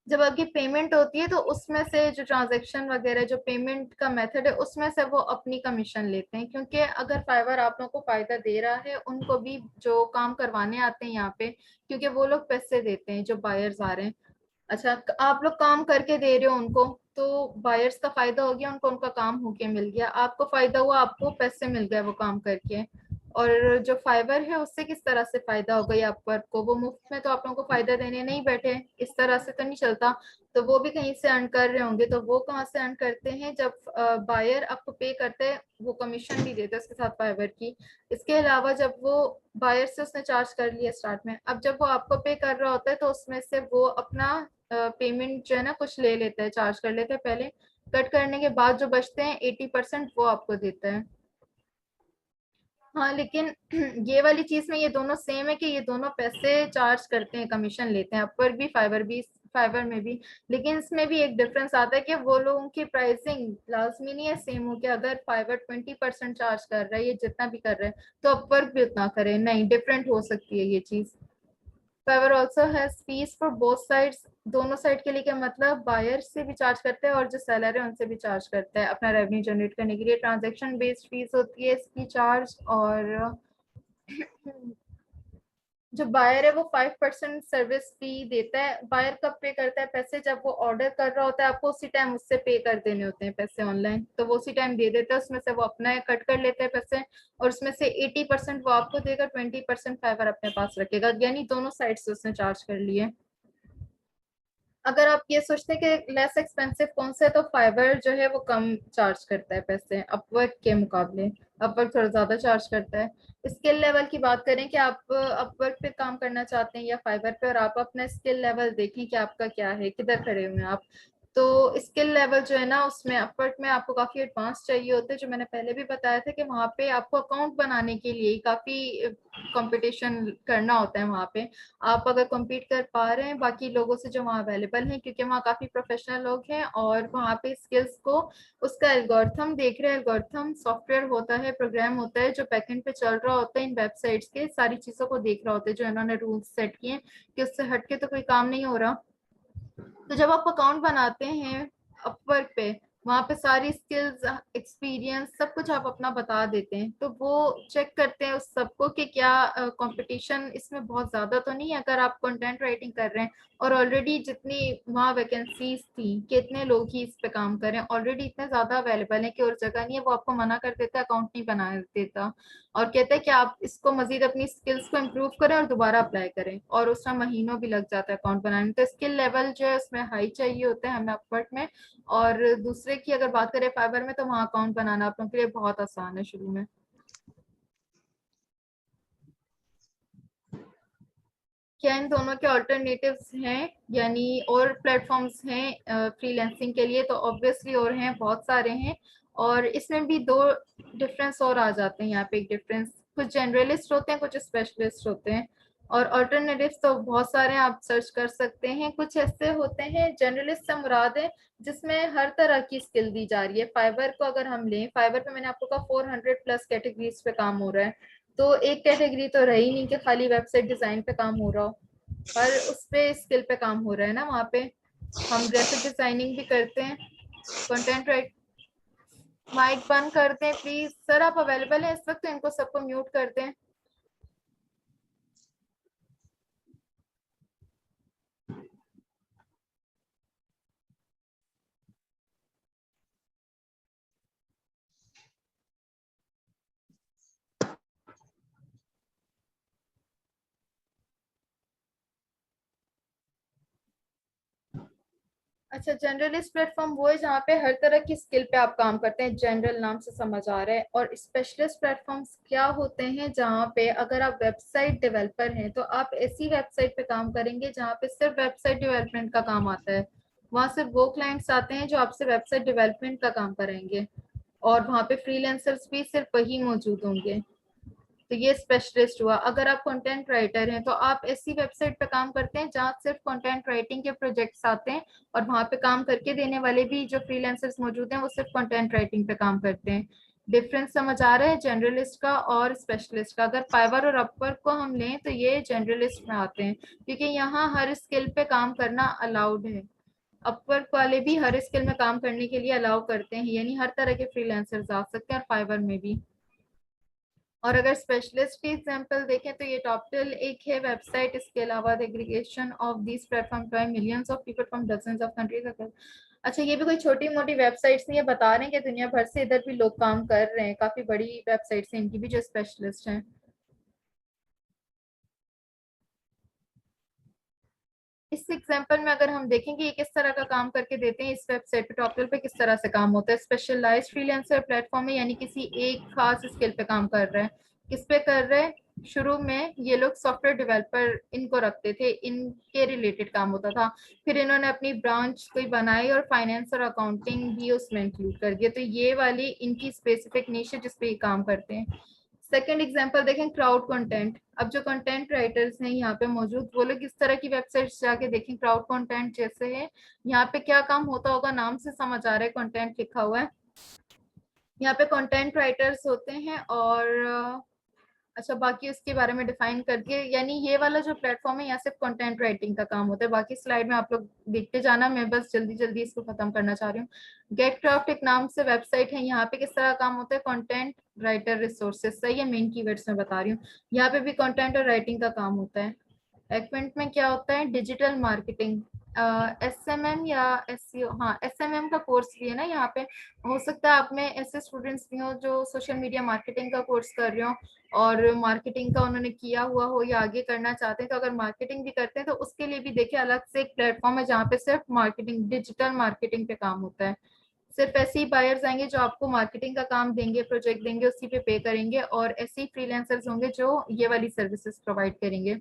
जब आपकी पेमेंट होती है तो उसमें से जो ट्रांजैक्शन वगैरह, जो पेमेंट का मेथड है, उसमें से वो अपनी कमीशन लेते हैं। क्योंकि अगर फाइवर आप लोगों को फायदा दे रहा है, उनको भी जो काम करवाने आते हैं यहाँ पे, क्योंकि वो लोग पैसे देते हैं जो बायर्स आ रहे हैं। अच्छा, आप लोग काम करके दे रहे हो उनको, तो बायर्स का फायदा हो गया, उनको उनका काम होके मिल गया, आपको फायदा हुआ, आपको पैसे मिल गए वो काम करके। और जो फाइबर है उससे किस तरह से फायदा होगा, ये आपको, वो मुफ्त में तो आप लोगों को फायदा देने नहीं बैठे, इस तरह से तो नहीं चलता। तो वो भी कहीं से अर्न कर रहे होंगे, तो वो कहाँ से अर्न करते हैं, जब बायर आपको पे करते हैं, वो कमीशन भी देते हैं उसके साथ फाइबर की। इसके अलावा जब वो बायर से उसने चार्ज कर लिया स्टार्ट में, अब जब वो आपको पे कर रहा होता है तो उसमें से वो अपना पेमेंट जो है ना कुछ ले लेता है, चार्ज कर लेता है पहले, कट करने के बाद जो बचते हैं 80% वो आपको देता है। हाँ लेकिन ये वाली चीज में ये दोनों सेम है कि ये दोनों पैसे चार्ज करते हैं, कमीशन लेते हैं, अपवर्क भी फाइवर में भी। लेकिन इसमें भी एक डिफरेंस आता है कि वो लोगों की प्राइसिंग लाजमी नहीं है सेम हो, कि अगर फाइवर 20% चार्ज कर रहा है, ये जितना भी कर रहा है, तो अपवर्क भी उतना करे, नहीं, डिफरेंट हो सकती है ये चीज। Fiverr also has fees for both sides, दोनों साइड के लिए, क्या मतलब बायर से भी चार्ज करते हैं और जो सेलर है उनसे भी चार्ज करता है अपना रेवेन्यू जनरेट करने के लिए। ट्रांजैक्शन बेस्ड फीस होती है इसकी चार्ज, और जो बायर है वो 5% सर्विस फी देता है। बायर कब पे करता है पैसे, जब वो ऑर्डर कर रहा होता है, आपको उसी टाइम उससे पे कर देने होते हैं पैसे ऑनलाइन, तो वो उसी टाइम दे देता है, उसमें से वो अपना कट कर लेते हैं पैसे, और उसमें से 80% वो आपको देगा, 20% फाइवर अपने पास रखेगा, यानी दोनों साइड से उसने चार्ज कर लिए। अगर आप ये सोचते हैं कि लेस एक्सपेंसिव कौन सा है, तो फाइबर जो है वो कम चार्ज करता है पैसे अपवर्क के मुकाबले, अपवर्क थोड़ा ज्यादा चार्ज करता है। स्किल लेवल की बात करें कि आप अपवर्क पे काम करना चाहते हैं या फाइबर पे, और आप अपना स्किल लेवल देखें कि आपका क्या है, किधर खड़े हुए हैं आप। तो स्किल लेवल जो है ना, उसमें अपवर्क में आपको काफी एडवांस चाहिए होते हैं, जो मैंने पहले भी बताया था कि वहाँ पे आपको अकाउंट बनाने के लिए काफी कंपटीशन करना होता है वहाँ पे। आप अगर compete कर पा रहे हैं बाकी लोगों से जो वहाँ अवेलेबल हैं, क्योंकि वहाँ काफी प्रोफेशनल लोग हैं, और वहाँ पे स्किल्स को उसका एल्गोरिथम देख रहे हैं। एल्गोरिथम सॉफ्टवेयर होता है, प्रोग्राम होता है जो बैकएंड पे चल रहा होता है, इन वेबसाइट्स के सारी चीजों को देख रहा होता है, जो इन्होंने रूल्स सेट किए हैं कि उससे हटके तो कोई काम नहीं हो रहा। तो जब आप अकाउंट बनाते हैं अपवर्क पे, वहां पे सारी स्किल्स, एक्सपीरियंस, सब कुछ आप अपना बता देते हैं, तो वो चेक करते हैं उस सबको कि क्या कंपटीशन इसमें बहुत ज्यादा तो नहीं है। अगर आप कंटेंट राइटिंग कर रहे हैं और ऑलरेडी जितनी वहाँ वैकेंसीज थी, कितने लोग ही इस पे काम कर रहे हैं, ऑलरेडी इतने ज्यादा अवेलेबल है कि और जगह नहीं है, वो आपको मना कर देता है, अकाउंट नहीं बना देता, और कहते हैं कि आप इसको मजीद अपनी स्किल्स को इम्प्रूव करें और दोबारा अप्लाई करें, और उसमें महीनों भी लग जाता है अकाउंट बनाने में। तो स्किल लेवल जो है उसमें हाई चाहिए होता है हमें अपवर्क में। और दूसरे की अगर बात करें फाइबर में, तो वहाँ अकाउंट बनाना आप लोगों के लिए बहुत आसान है शुरू में। क्या इन दोनों के ऑल्टरनेटिव्स हैं, यानी और प्लेटफॉर्म्स हैं फ्रीलांसिंग के लिए? तो ऑब्वियसली और हैं, बहुत सारे हैं। और इसमें भी दो डिफरेंस और आ जाते हैं यहाँ पे। एक डिफरेंस, कुछ जनरलिस्ट होते हैं, कुछ स्पेशलिस्ट होते हैं। और ऑल्टरनेटिव्स तो बहुत सारे हैं, आप सर्च कर सकते हैं। कुछ ऐसे होते हैं, जनरलिस्ट से मुराद है जिसमें हर तरह की स्किल दी जा रही है। फाइबर को अगर हम लें, फाइबर पे मैंने आपको कहा 400 प्लस कैटेगरीज पे काम हो रहा है, तो एक कैटेगरी तो रही नहीं कि खाली वेबसाइट डिजाइन पे काम हो रहा हो, हर उस पे स्किल पे काम हो रहा है ना वहाँ पे। हम ग्राफिक डिजाइनिंग भी करते हैं, कंटेंट राइट। माइक बंद करते हैं प्लीज सर, आप अवेलेबल हैं इस वक्त? तो इनको सबको म्यूट करते हैं। अच्छा, जनरलिस्ट प्लेटफॉर्म वो है जहाँ पे हर तरह की स्किल पे आप काम करते हैं, जनरल नाम से समझ आ रहा है। और स्पेशलिस्ट प्लेटफॉर्म्स क्या होते हैं, जहाँ पे अगर आप वेबसाइट डेवलपर हैं तो आप ऐसी वेबसाइट पे काम करेंगे जहाँ पे सिर्फ वेबसाइट डेवलपमेंट का काम आता है। वहाँ सिर्फ वो क्लाइंट्स आते हैं जो आपसे वेबसाइट डेवलपमेंट का काम करेंगे, और वहाँ पे फ्रीलांसर्स भी सिर्फ वही मौजूद होंगे। तो ये स्पेशलिस्ट हुआ। अगर आप कंटेंट राइटर हैं तो आप ऐसी वेबसाइट पे काम करते हैं जहाँ सिर्फ कंटेंट राइटिंग के प्रोजेक्ट्स आते हैं, और वहाँ पे काम करके देने वाले भी जो फ्रीलांसर्स मौजूद हैं वो सिर्फ कंटेंट राइटिंग पे काम करते हैं। डिफरेंस समझ आ रहा है जनरलिस्ट का और स्पेशलिस्ट का? अगर फाइवर और अपवर्क को हम लें तो ये जनरलिस्ट में आते हैं, क्योंकि यहाँ हर स्किल पे काम करना अलाउड है। अपवर्क वाले भी हर स्किल में काम करने के लिए अलाउ करते हैं, यानी हर तरह के फ्रीलांसर्स आ सकते हैं, और फाइवर में भी। और अगर स्पेशलिस्ट की एग्जांपल देखें तो ये टॉपटेल एक है वेबसाइट, इसके अलावा aggregation of this platform by millions of people from dozens of countries. अच्छा, ये भी कोई छोटी मोटी वेबसाइट्स नहीं है, बता रहे हैं कि दुनिया भर से इधर भी लोग काम कर रहे हैं, काफी बड़ी वेबसाइट्स हैं इनकी भी जो स्पेशलिस्ट हैं। इस एग्जांपल में अगर हम देखेंगे ये किस तरह का काम करके देते हैं, इस वेबसाइट पे टॉपटेल पे किस तरह से काम होता है। स्पेशलाइज्ड फ्रीलांसर प्लेटफॉर्म है, यानी किसी एक खास स्किल पे काम कर रहा है। किस पे कर रहा है? शुरू में ये लोग सॉफ्टवेयर डेवलपर इनको रखते थे, इनके रिलेटेड काम होता था। फिर इन्होंने अपनी ब्रांच कोई बनाई और फाइनेंस और अकाउंटिंग भी उसमें इंक्लूड कर दिया। तो ये वाली इनकी स्पेसिफिक नीश है जिसपे ये काम करते हैं। सेकेंड एग्जाम्पल देखें, क्राउड कंटेंट। अब जो कंटेंट राइटर्स हैं यहाँ पे मौजूद, वो लोग इस तरह की वेबसाइट्स जाके देखें, क्राउड कंटेंट जैसे है, यहाँ पे क्या काम होता होगा, नाम से समझ आ रहा है कंटेंट लिखा हुआ है। यहाँ पे कंटेंट राइटर्स होते हैं और अच्छा, बाकी उसके बारे में डिफाइन करके, यानी ये वाला जो प्लेटफॉर्म है यहाँ सिर्फ कंटेंट राइटिंग का काम होता है। बाकी स्लाइड में आप लोग देखते जाना, मैं बस जल्दी जल्दी इसको खत्म करना चाह रही हूँ। गेट क्राफ्ट एक नाम से वेबसाइट है, यहाँ पे किस तरह काम होता है, कंटेंट राइटर रिसोर्सेज, सही है, मेन कीवर्ड्स में बता रही हूँ। यहाँ पे भी कंटेंट और राइटिंग का काम होता है। एक्वेंट में क्या होता है, डिजिटल मार्केटिंग, SMM या SEO, हाँ SMM का कोर्स भी है ना यहाँ पे। हो सकता है आप में ऐसे स्टूडेंट्स भी हो जो सोशल मीडिया मार्केटिंग का कोर्स कर रहे हो और मार्केटिंग का उन्होंने किया हुआ हो या आगे करना चाहते हैं। तो अगर मार्केटिंग भी करते हैं तो उसके लिए भी देखिए अलग से एक प्लेटफॉर्म है जहाँ पे सिर्फ मार्केटिंग, डिजिटल मार्केटिंग पे काम होता है। सिर्फ ऐसे ही बायर्स आएंगे जो आपको मार्केटिंग का काम देंगे, प्रोजेक्ट देंगे, उसी पे करेंगे, और ऐसे ही फ्रीलांसर्स होंगे जो ये वाली सर्विसेज प्रोवाइड करेंगे।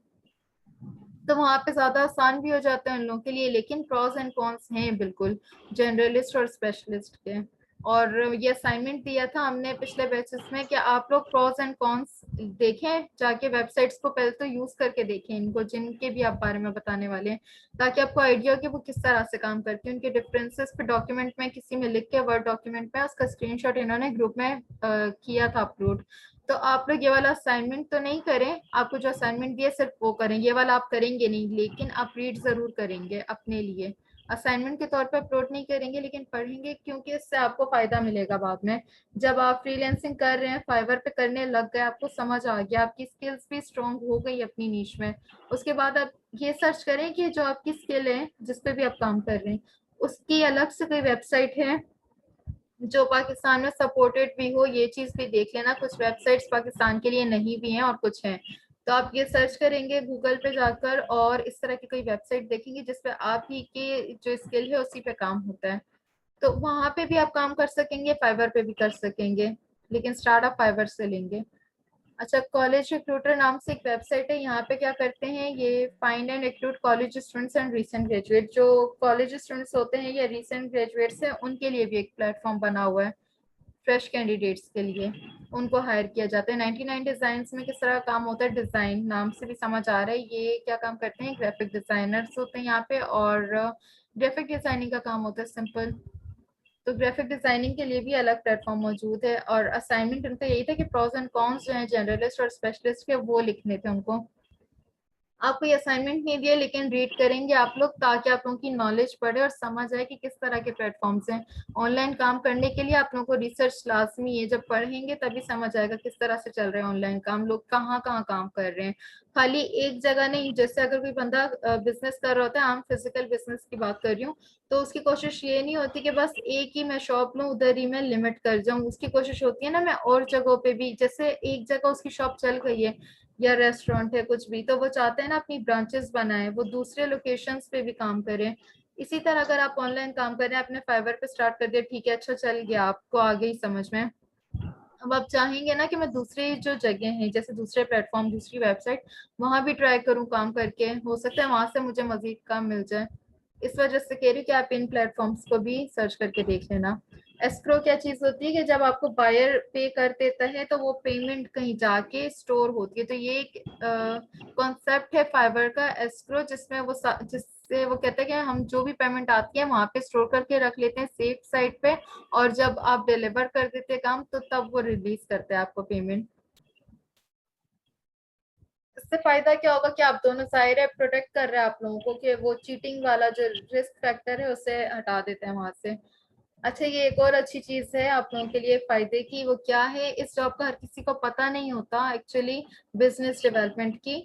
तो वहां पे ज्यादा आसान भी हो जाता है उन लोगों के लिए, लेकिन प्रॉस एंड कॉन्स हैं बिल्कुल जनरलिस्ट और स्पेशलिस्ट के। और ये असाइनमेंट दिया था हमने पिछले बैचेस में कि आप लोग प्रॉस एंड कॉन्स देखें, जाके वेबसाइट्स को पहले तो यूज करके देखें इनको, जिनके भी आप बारे में बताने वाले हैं, ताकि आपको आइडिया हो कि वो किस तरह से काम करती है। उनके डिफरेंसेस पे डॉक्यूमेंट में किसी में लिख के, वर्ड डॉक्यूमेंट में उसका स्क्रीनशॉट इन्होंने ग्रुप में किया था अपलोड। तो आप लोग ये वाला असाइनमेंट तो नहीं करें, आपको जो असाइनमेंट दिया सिर्फ वो करें, ये वाला आप करेंगे नहीं, लेकिन आप रीड जरूर करेंगे अपने लिए। असाइनमेंट के तौर पर अपलोड नहीं करेंगे लेकिन पढ़ेंगे, क्योंकि इससे आपको फायदा मिलेगा बाद में। जब आप फ्रीलैंसिंग कर रहे हैं, फाइवर पे करने लग गए, आपको समझ आ गया, आपकी स्किल्स भी स्ट्रांग हो गई अपनी नीश में, उसके बाद आप ये सर्च करें कि जो आपकी स्किल है जिस पे भी आप काम कर रहे हैं, उसकी अलग से कोई वेबसाइट है जो पाकिस्तान में सपोर्टेड भी हो। ये चीज भी देख लेना, कुछ वेबसाइट्स पाकिस्तान के लिए नहीं भी हैं और कुछ हैं। तो आप ये सर्च करेंगे गूगल पे जाकर और इस तरह की कोई वेबसाइट देखेंगे जिसपे आप ही की जो स्किल है उसी पे काम होता है, तो वहां पे भी आप काम कर सकेंगे, फाइवर पे भी कर सकेंगे, लेकिन स्टार्ट आप फाइवर से लेंगे। अच्छा, कॉलेज रिक्रूटर नाम से एक वेबसाइट है, यहाँ पे क्या करते हैं, ये find and recruit college students and recent graduate. जो कॉलेज स्टूडेंट्स होते हैं या रीसेंट ग्रेजुएट्स हैं, उनके लिए भी एक प्लेटफॉर्म बना हुआ है, फ्रेश कैंडिडेट्स के लिए उनको हायर किया जाता है। 99 डिजाइन में किस तरह काम होता है, डिजाइन नाम से भी समझ आ रहा है, ये क्या काम करते हैं, ग्राफिक डिजाइनर्स होते हैं यहाँ पे, और ग्राफिक डिजाइनिंग का काम होता है सिंपल। तो ग्राफिक डिजाइनिंग के लिए भी अलग प्लेटफॉर्म मौजूद है, और असाइनमेंट उनका यही था कि प्रोस एंड कॉन्स जो है जनरलिस्ट और स्पेशलिस्ट के, वो लिखने थे उनको। आपको ये असाइनमेंट नहीं दिया लेकिन रीड करेंगे आप लोग, ताकि आप लोगों की नॉलेज बढ़े और समझ आए कि किस तरह के प्लेटफॉर्म्स हैं ऑनलाइन काम करने के लिए। आप लोगों को रिसर्च लाजमी है, जब पढ़ेंगे तभी समझ आएगा किस तरह से चल रहे हैं ऑनलाइन काम, लोग कहाँ कहाँ काम कर रहे हैं, खाली एक जगह नहीं। जैसे अगर कोई बंदा बिजनेस कर रहा होता है, आम फिजिकल बिजनेस की बात कर रही हूँ, तो उसकी कोशिश ये नहीं होती कि बस एक ही मैं शॉप लूँ, उधर ही मैं लिमिट कर जाऊँ। उसकी कोशिश होती है ना, मैं और जगहों पे भी, जैसे एक जगह उसकी शॉप चल गई है या रेस्टोरेंट है कुछ भी, तो वो चाहते हैं ना अपनी ब्रांचेस बनाए, वो दूसरे लोकेशंस पे भी काम करें। इसी तरह अगर आप ऑनलाइन काम कर रहे हैं, आपने फाइवर पे स्टार्ट कर दिया, ठीक है, अच्छा चल गया, आपको आगे ही समझ में। अब आप चाहेंगे ना कि मैं दूसरी जो जगह हैं, जैसे दूसरे प्लेटफॉर्म, दूसरी वेबसाइट, वहां भी ट्राई करूं काम करके, हो सकता है वहां से मुझे मजीद काम मिल जाए। इस वजह से कह रही हूँ कि आप इन प्लेटफॉर्म्स को भी सर्च करके देख लेना। एस्क्रो क्या चीज होती है कि जब आपको बायर पे कर देता है तो वो पेमेंट कहीं जाके स्टोर होती है, तो ये एक कॉन्सेप्ट है फाइवर का, एस्क्रो, जिसमें वो जिससे वो कहते हैं कि हम जो भी पेमेंट आती है वहां पे स्टोर करके रख लेते हैं सेफ साइट पे, और जब आप डिलीवर कर देते हैं काम तो तब वो रिलीज करते हैं आपको पेमेंट। इससे फायदा क्या होगा कि आप दोनों, जाहिर है, प्रोटेक्ट कर रहे हैं आप लोगों को, कि वो चीटिंग वाला जो रिस्क फैक्टर है उसे हटा देते हैं वहां से। अच्छा, ये एक और अच्छी चीज है आप लोगों के लिए फायदे की, वो क्या है, इस जॉब का हर किसी को पता नहीं होता एक्चुअली, बिजनेस डेवलपमेंट की।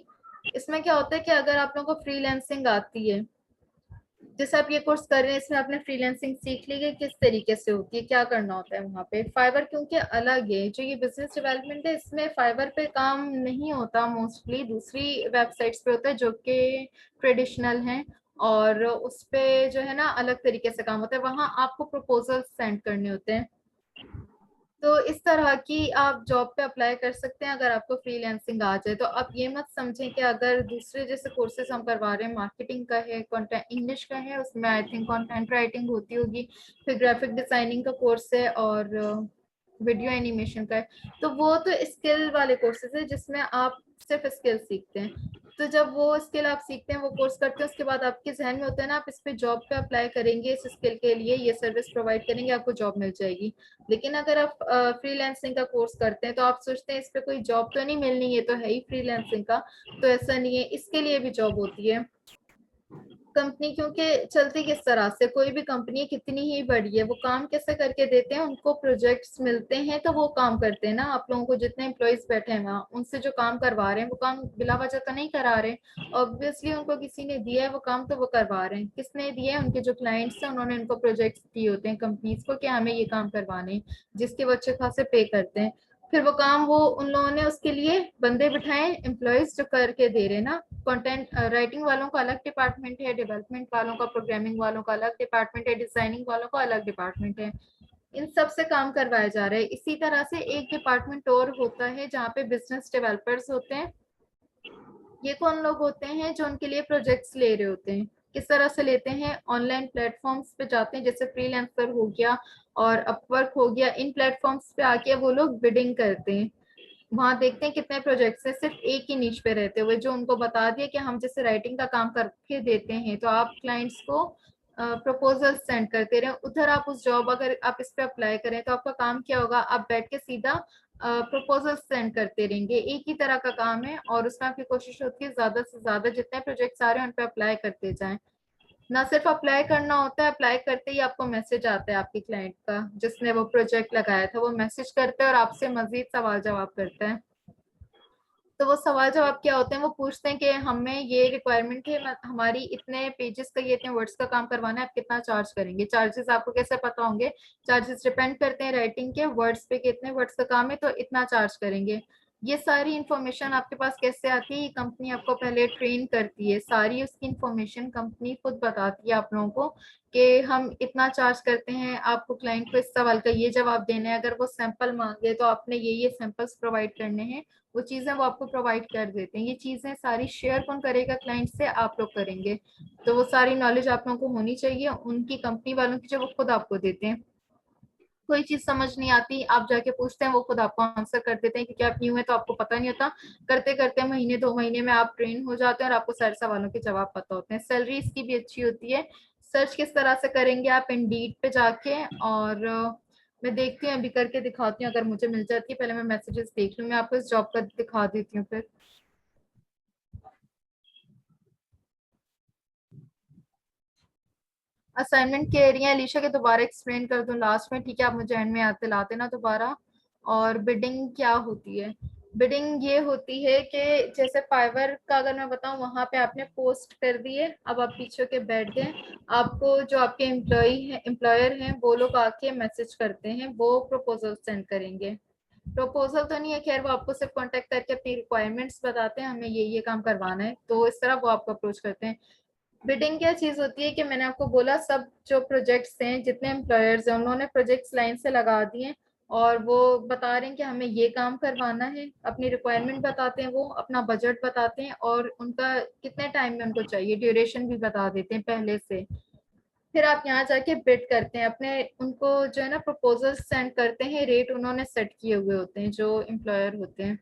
इसमें क्या होता है कि अगर आप लोगों को फ्रीलैंसिंग आती है, जैसे आप ये कोर्स कर रहे हैं, इसमें आपने फ्रीलैंसिंग सीख ली है किस तरीके से होती है, क्या करना होता है वहां पे। फाइवर क्योंकि अलग है, जो ये बिजनेस डेवलपमेंट है इसमें फाइवर पे काम नहीं होता, मोस्टली दूसरी वेबसाइट्स पे होता है जो कि ट्रेडिशनल हैं, और उस पे जो है ना अलग तरीके से काम होता है, वहां आपको प्रपोजल सेंड करने होते हैं। तो इस तरह की आप जॉब पे अप्लाई कर सकते हैं अगर आपको फ्रीलांसिंग आ जाए। तो आप ये मत समझें कि अगर दूसरे जैसे कोर्सेज हम करवा रहे हैं, मार्केटिंग का है, कंटेंट इंग्लिश का है, उसमें आई थिंक कंटेंट राइटिंग होती होगी, फिर ग्राफिक डिजाइनिंग का कोर्स है और वीडियो एनिमेशन का है, तो वो तो स्किल वाले कोर्सेज है जिसमें आप सिर्फ स्किल सीखते हैं। तो जब वो स्किल आप सीखते हैं, वो कोर्स करते हैं, उसके बाद आपके जहन में होता है ना आप इस पे जॉब पे अप्लाई करेंगे, इस स्किल के लिए ये सर्विस प्रोवाइड करेंगे, आपको जॉब मिल जाएगी। लेकिन अगर आप फ्रीलांसिंग का कोर्स करते हैं तो आप सोचते हैं इस पे कोई जॉब तो नहीं मिलनी, ये तो है ही फ्रीलांसिंग का। तो ऐसा नहीं है, इसके लिए भी जॉब होती है। कंपनी क्योंकि चलती किस तरह से, कोई भी कंपनी कितनी ही बड़ी है, वो काम कैसे करके देते हैं, उनको प्रोजेक्ट्स मिलते हैं तो वो काम करते हैं ना। आप लोगों को जितने एम्प्लॉयज बैठे हैं वहाँ, उनसे जो काम करवा रहे हैं वो काम बिला वजह तो नहीं करा रहे। ऑब्वियसली उनको किसी ने दिया है वो काम, तो वो करवा रहे हैं। किसने दिया है? उनके जो क्लाइंट्स हैं, उन्होंने उनको प्रोजेक्ट्स दिए होते हैं कंपनीज को कि हमें ये काम करवाने, जिसके वो अच्छे खासे पे करते हैं। फिर वो काम वो उन लोगों ने उसके लिए बंदे बिठाए, एम्प्लॉयज जो करके दे रहे हैं ना। कंटेंट राइटिंग वालों का अलग डिपार्टमेंट है, डेवलपमेंट वालों का, प्रोग्रामिंग वालों का अलग डिपार्टमेंट है, डिजाइनिंग वालों का अलग डिपार्टमेंट है। इन सब से काम करवाया जा रहा है। इसी तरह से एक डिपार्टमेंट और होता है जहाँ पे बिजनेस डेवलपर्स होते हैं। ये कौन लोग होते हैं? जो उनके लिए प्रोजेक्ट्स ले रहे होते हैं। किस तरह से लेते हैं? ऑनलाइन प्लेटफॉर्म्स पे जाते हैं, जैसे फ्रीलांसर हो गया और अपवर्क हो गया, इन प्लेटफॉर्म्स पे आके वो लोग बिडिंग करते हैं। वहां देखते हैं कितने प्रोजेक्ट्स है, सिर्फ एक ही नीच पे रहते हुए, जो उनको बता दिए कि हम जैसे राइटिंग का काम करके देते हैं, तो आप क्लाइंट्स को प्रपोजल सेंड करते रहे उधर। आप उस जॉब अगर आप इस पे अप्लाई करें तो आपका काम क्या होगा? आप बैठ के सीधा प्रपोजल सेंड करते रहेंगे। एक ही तरह का काम है और उसमें आपकी कोशिश होती है ज्यादा से ज्यादा जितने प्रोजेक्ट्स आ रहे हैं उन पे अप्लाई करते जाएं। ना सिर्फ अप्लाई करना होता है, अप्लाई करते ही आपको मैसेज आता है आपके क्लाइंट का जिसने वो प्रोजेक्ट लगाया था, वो मैसेज करता है और आपसे मजीद सवाल जवाब करता है। तो वो सवाल जवाब क्या होते हैं? वो पूछते हैं कि हमें ये रिक्वायरमेंट है, हमारी इतने पेजेस का, ये इतने वर्ड्स का काम करवाना है, आप कितना चार्ज करेंगे? चार्जेस आपको कैसे पता होंगे? चार्जेस डिपेंड करते हैं राइटिंग के वर्ड्स पे, कितने वर्ड्स का काम है तो इतना चार्ज करेंगे। ये सारी इंफॉर्मेशन आपके पास कैसे आती है? कंपनी आपको पहले ट्रेन करती है, सारी उसकी इंफॉर्मेशन कंपनी खुद बताती है आप लोगों को कि हम इतना चार्ज करते हैं, आपको क्लाइंट को इस सवाल का ये जवाब देना है, अगर वो सैंपल मांगे तो आपने ये सैंपल्स प्रोवाइड करने हैं, वो चीजें वो आपको प्रोवाइड कर देते हैं। ये चीजें सारी शेयर कौन करेगा क्लाइंट से? आप लोग करेंगे। तो वो सारी नॉलेज आप लोगों को होनी चाहिए उनकी, कंपनी वालों की, जो वो खुद आपको देते हैं। कोई चीज समझ नहीं आती, आप जाके पूछते हैं, वो खुद आपको आंसर कर देते हैं, क्योंकि आप न्यू है तो आपको पता नहीं होता। करते करते महीने 2 महीने में आप ट्रेन हो जाते हैं और आपको सारे सवालों के जवाब पता होते हैं। सैलरी इसकी भी अच्छी होती है। सर्च किस तरह से करेंगे? आप इंडीड पे जाके, और मैं देखती हूँ अभी करके दिखाती हूँ अगर मुझे मिल जाती है। पहले मैं मैसेजेस देख लूँ, मैं आपको इस जॉब का दिखा देती हूँ फिर। असाइनमेंट कह रही है अलीशा के दोबारा एक्सप्लेन कर दूं लास्ट में? ठीक है, आप मुझे एंड में याद दिलाते ना दोबारा। और बिडिंग क्या होती है? बिडिंग ये होती है कि जैसे फाइवर का अगर मैं बताऊं, वहां पे आपने पोस्ट कर दिए, अब आप पीछे के बैठ गए, आपको जो आपके एम्प्लॉयर हैं वो लोग आके मैसेज करते हैं, वो प्रपोजल सेंड करेंगे। प्रपोजल तो नहीं है खैर, वो आपको सिर्फ कांटेक्ट करके अपनी रिक्वायरमेंट्स बताते हैं, हमें ये काम करवाना है, तो इस तरह वो आपको अप्रोच करते हैं। बिडिंग क्या चीज होती है कि मैंने आपको बोला, सब जो प्रोजेक्ट्स हैं, जितने एम्प्लॉयर्स हैं, उन्होंने प्रोजेक्ट्स लाइन से लगा दिए हैं और वो बता रहे हैं कि हमें ये काम करवाना है, अपनी रिक्वायरमेंट बताते हैं, वो अपना बजट बताते हैं और उनका कितने टाइम में उनको चाहिए, ड्यूरेशन भी बता देते हैं पहले से। फिर आप यहाँ जाके बिड करते हैं अपने, उनको जो है ना प्रपोजल सेंड करते हैं, रेट उन्होंने सेट किए हुए होते हैं जो एम्प्लॉयर होते हैं।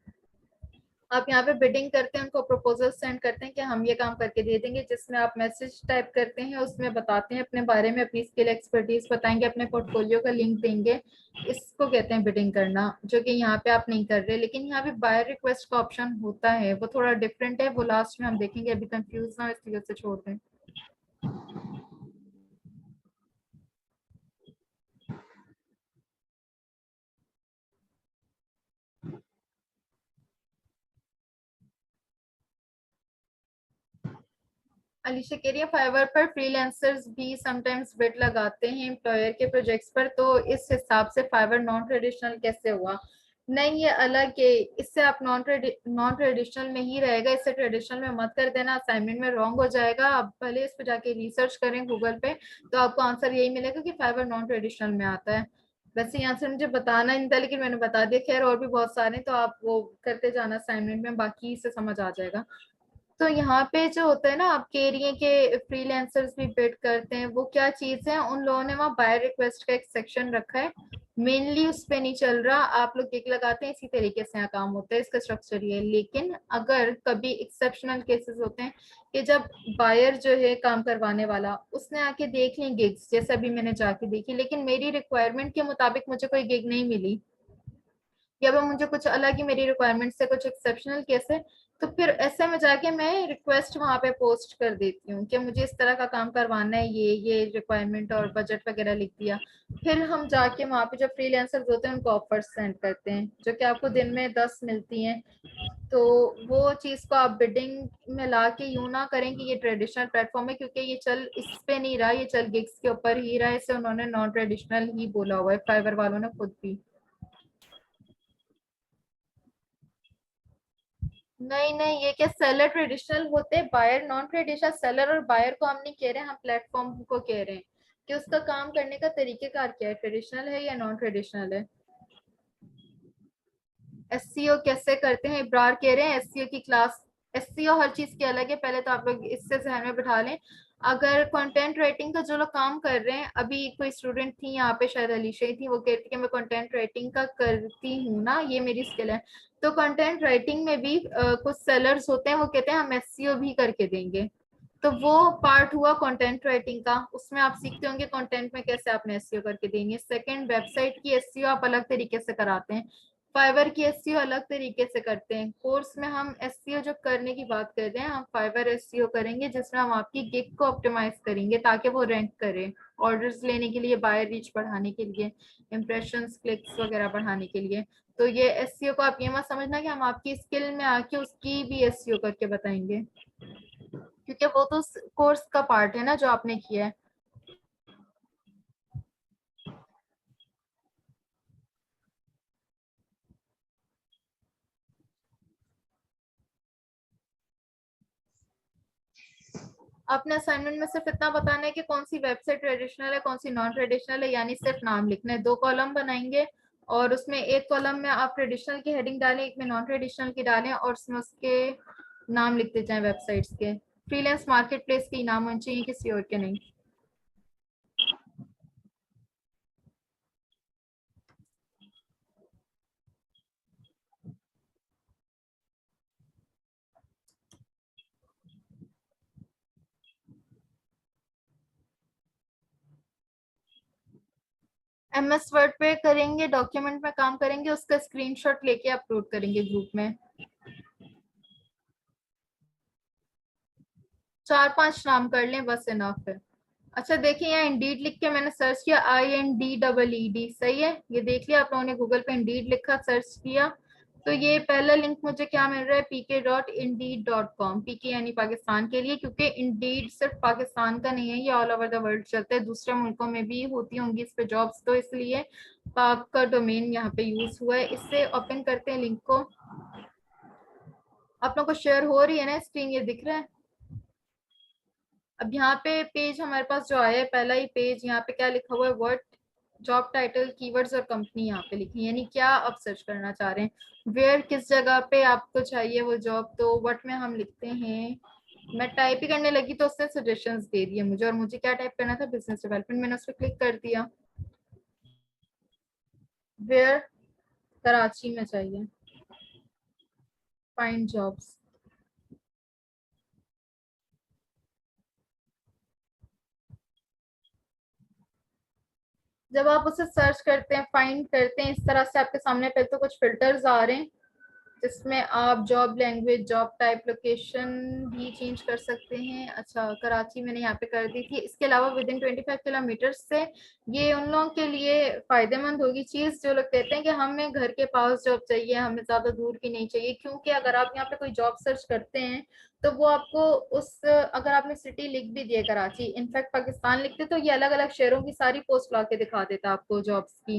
आप यहाँ पे बिडिंग करते हैं, उनको प्रपोजल सेंड करते हैं कि हम ये काम करके दे देंगे, जिसमें आप मैसेज टाइप करते हैं, उसमें बताते हैं अपने बारे में, अपनी स्किल एक्सपर्टीज बताएंगे, अपने पोर्टफोलियो का लिंक देंगे। इसको कहते हैं बिडिंग करना, जो कि यहाँ पे आप नहीं कर रहे। लेकिन यहाँ पे बायर रिक्वेस्ट का ऑप्शन होता है, वो थोड़ा डिफरेंट है, वो लास्ट में हम देखेंगे, अभी कंफ्यूज ना हो इसलिए उसे छोड़ दें। अलीशा कह रही है फाइवर पर फ्रीलांसर्स भी समटाइम्स बिड लगाते हैं एम्प्लॉयर के प्रोजेक्ट्स पर, तो इस हिसाब से फाइवर नॉन ट्रेडिशनल कैसे हुआ? नहीं, ये अलग है। इससे आप नॉन ट्रेडिशनल में ही रहेगा, इससे ट्रेडिशनल में मत कर देना, असाइनमेंट में रॉन्ग हो जाएगा। आप पहले इस पे जाके रिसर्च करें गूगल पे, तो आपको आंसर यही मिलेगा कि फाइवर नॉन ट्रेडिशनल में आता है। वैसे यहाँ से मुझे बताना नहीं था लेकिन मैंने बता दिया। खैर और भी बहुत सारे हैं, तो आप वो करते जाना असाइनमेंट में, बाकी से समझ आ जाएगा। तो यहाँ पे जो होता है ना, आप कह रही हैं कि फ्रीलांसर्स भी बिड करते हैं, वो क्या चीज है, उन लोगों ने वहाँ बायर रिक्वेस्ट का एक सेक्शन रखा है, मेनली उस पे नहीं चल रहा। आप लोग गिग लगाते हैं, इसी तरीके से यहाँ काम होता है, इसका स्ट्रक्चर ये है। लेकिन अगर कभी एक्सेप्शनल केसेस होते हैं कि जब बायर जो है काम करवाने वाला, उसने आके देख ली गिग्स, जैसे अभी मैंने जाके देखी, लेकिन मेरी रिक्वायरमेंट के मुताबिक मुझे कोई गिग नहीं मिली, या वो मुझे कुछ अलग ही मेरी रिक्वायरमेंट से कुछ एक्सेप्शनल केस है, तो फिर ऐसे में जाके मैं रिक्वेस्ट वहां पे पोस्ट कर देती हूँ कि मुझे इस तरह का काम करवाना है, ये रिक्वायरमेंट और बजट वगैरह लिख दिया। फिर हम जाके वहां पे जो फ्रीलांसर्स होते हैं उनको ऑफर्स सेंड करते हैं, जो कि आपको दिन में 10 मिलती हैं। तो वो चीज को आप बिडिंग में ला के यूं ना करें कि ये ट्रेडिशनल प्लेटफॉर्म है, क्योंकि ये चल इस पे नहीं रहा, ये चल गिग्स के ऊपर ही रहा है, इसे उन्होंने नॉन ट्रेडिशनल ही बोला हुआ है, फाइवर वालों ने खुद भी। नहीं नहीं, ये क्या सेलर ट्रेडिशनल होते हैं, बायर नॉन ट्रेडिशनल। सेलर और बायर को हम नहीं कह रहे हैं, हम प्लेटफॉर्म को कह रहे हैं कि उसका काम करने का तरीकेकार क्या है, ट्रेडिशनल है या नॉन ट्रेडिशनल है। एससीओ कैसे करते हैं, इब्रार कह रहे हैं एससीओ की क्लास। एससीओ हर चीज की अलग है, पहले तो आप लोग इससे जहन में बिठा लें। अगर कंटेंट राइटिंग का जो लोग काम कर रहे हैं, अभी कोई स्टूडेंट थी यहाँ पे, शायद अलीशा ही थी, वो कहती कि मैं कंटेंट राइटिंग का करती हूँ ना, ये मेरी स्किल है। तो कंटेंट राइटिंग में भी कुछ सेलर्स होते हैं, वो कहते हैं हम एससीओ भी करके देंगे। तो वो पार्ट हुआ कंटेंट राइटिंग का, उसमें आप सीखते होंगे कंटेंट में कैसे आपने एसईओ करके देंगे। सेकंड, वेबसाइट की एसईओ आप अलग तरीके से कराते हैं, फाइवर की एसईओ अलग तरीके से करते हैं। कोर्स में हम एसईओ जो करने की बात कर रहे हैं, हम फाइवर एसईओ करेंगे, जिसमें हम आपकी गिग को ऑप्टिमाइज करेंगे ताकि वो रैंक करे, ऑर्डर्स लेने के लिए, बायर रीच बढ़ाने के लिए, इंप्रेशंस क्लिक्स वगैरह बढ़ाने के लिए। तो ये एसईओ को आप ये मत समझना कि हम आपकी स्किल में आके उसकी भी एसईओ करके बताएंगे, क्योंकि वो तो कोर्स का पार्ट है ना जो आपने किया है। अपने असाइनमेंट में सिर्फ इतना बताना है कि कौन सी वेबसाइट ट्रेडिशनल है, कौन सी नॉन ट्रेडिशनल है, यानी सिर्फ नाम लिखना है। 2 कॉलम बनाएंगे और उसमें एक कॉलम में आप ट्रेडिशनल की हेडिंग डालें, एक में नॉन ट्रेडिशनल की डालें, और उसमें उसके नाम लिखते जाएं वेबसाइट्स के। फ्रीलांस मार्केट प्लेस के नाम होने चाहिए, किसी और के नहीं। एमएस वर्ड पे करेंगे, डॉक्यूमेंट में काम करेंगे, उसका स्क्रीनशॉट लेके अपलोड करेंगे ग्रुप में। 4-5 नाम कर लें, बस इनफ है। अच्छा देखिए, यहाँ इंडीड लिख के मैंने सर्च किया, INDEED, सही है, ये देख लिया आप लोगों ने, गूगल पे इंडीड लिखा, सर्च किया, तो ये पहला लिंक मुझे क्या मिल रहा है, pk.indeed.com। पीके यानी पाकिस्तान के लिए, क्योंकि इंडीड सिर्फ पाकिस्तान का नहीं है, ये ऑल ओवर द वर्ल्ड चलता है, दूसरे मुल्कों में भी होती होंगी इस पे जॉब्स, तो इसलिए पाक का डोमेन यहाँ पे यूज हुआ है। इससे ओपन करते हैं लिंक को। आप लोगों को शेयर हो रही है ना स्क्रीन, ये दिख रहा है। अब यहाँ पे पेज हमारे पास जो आया है, पहला ही पेज, यहाँ पे क्या लिखा हुआ है, व्हाट, जॉब टाइटल, कीवर्ड्स और कंपनी यहाँ पे लिखी है, यानी क्या आप सर्च करना चाह रहे हैं, वेयर किस जगह पे आपको चाहिए वो जॉब। तो व्हाट में हम लिखते हैं, मैं टाइप ही करने लगी तो उसने सजेशंस दे दिए मुझे, और मुझे क्या टाइप करना था, बिजनेस डेवलपमेंट, मैंने उस पर क्लिक कर दिया। वेयर, कराची में चाहिए, फाइंड जॉब्स। जब आप उसे सर्च करते हैं, फाइंड करते हैं, इस तरह से आपके सामने पहले तो कुछ फिल्टर्स आ रहे हैं, जिसमें आप job language, job type, location भी चेंज कर सकते हैं। अच्छा, कराची मैंने यहाँ पे कर दी थी। इसके अलावा विद इन 25 किलोमीटर से, ये उन लोगों के लिए फायदेमंद होगी चीज जो लोग कहते हैं कि हमें घर के पास जॉब चाहिए, हमें ज्यादा दूर की नहीं चाहिए, क्योंकि अगर आप यहाँ पे कोई जॉब सर्च करते हैं तो वो आपको उस, अगर आपने सिटी लिख भी दिया कराची, इनफैक्ट पाकिस्तान लिखते, तो ये अलग अलग शहरों की सारी पोस्ट ला के दिखा देता आपको जॉब्स की।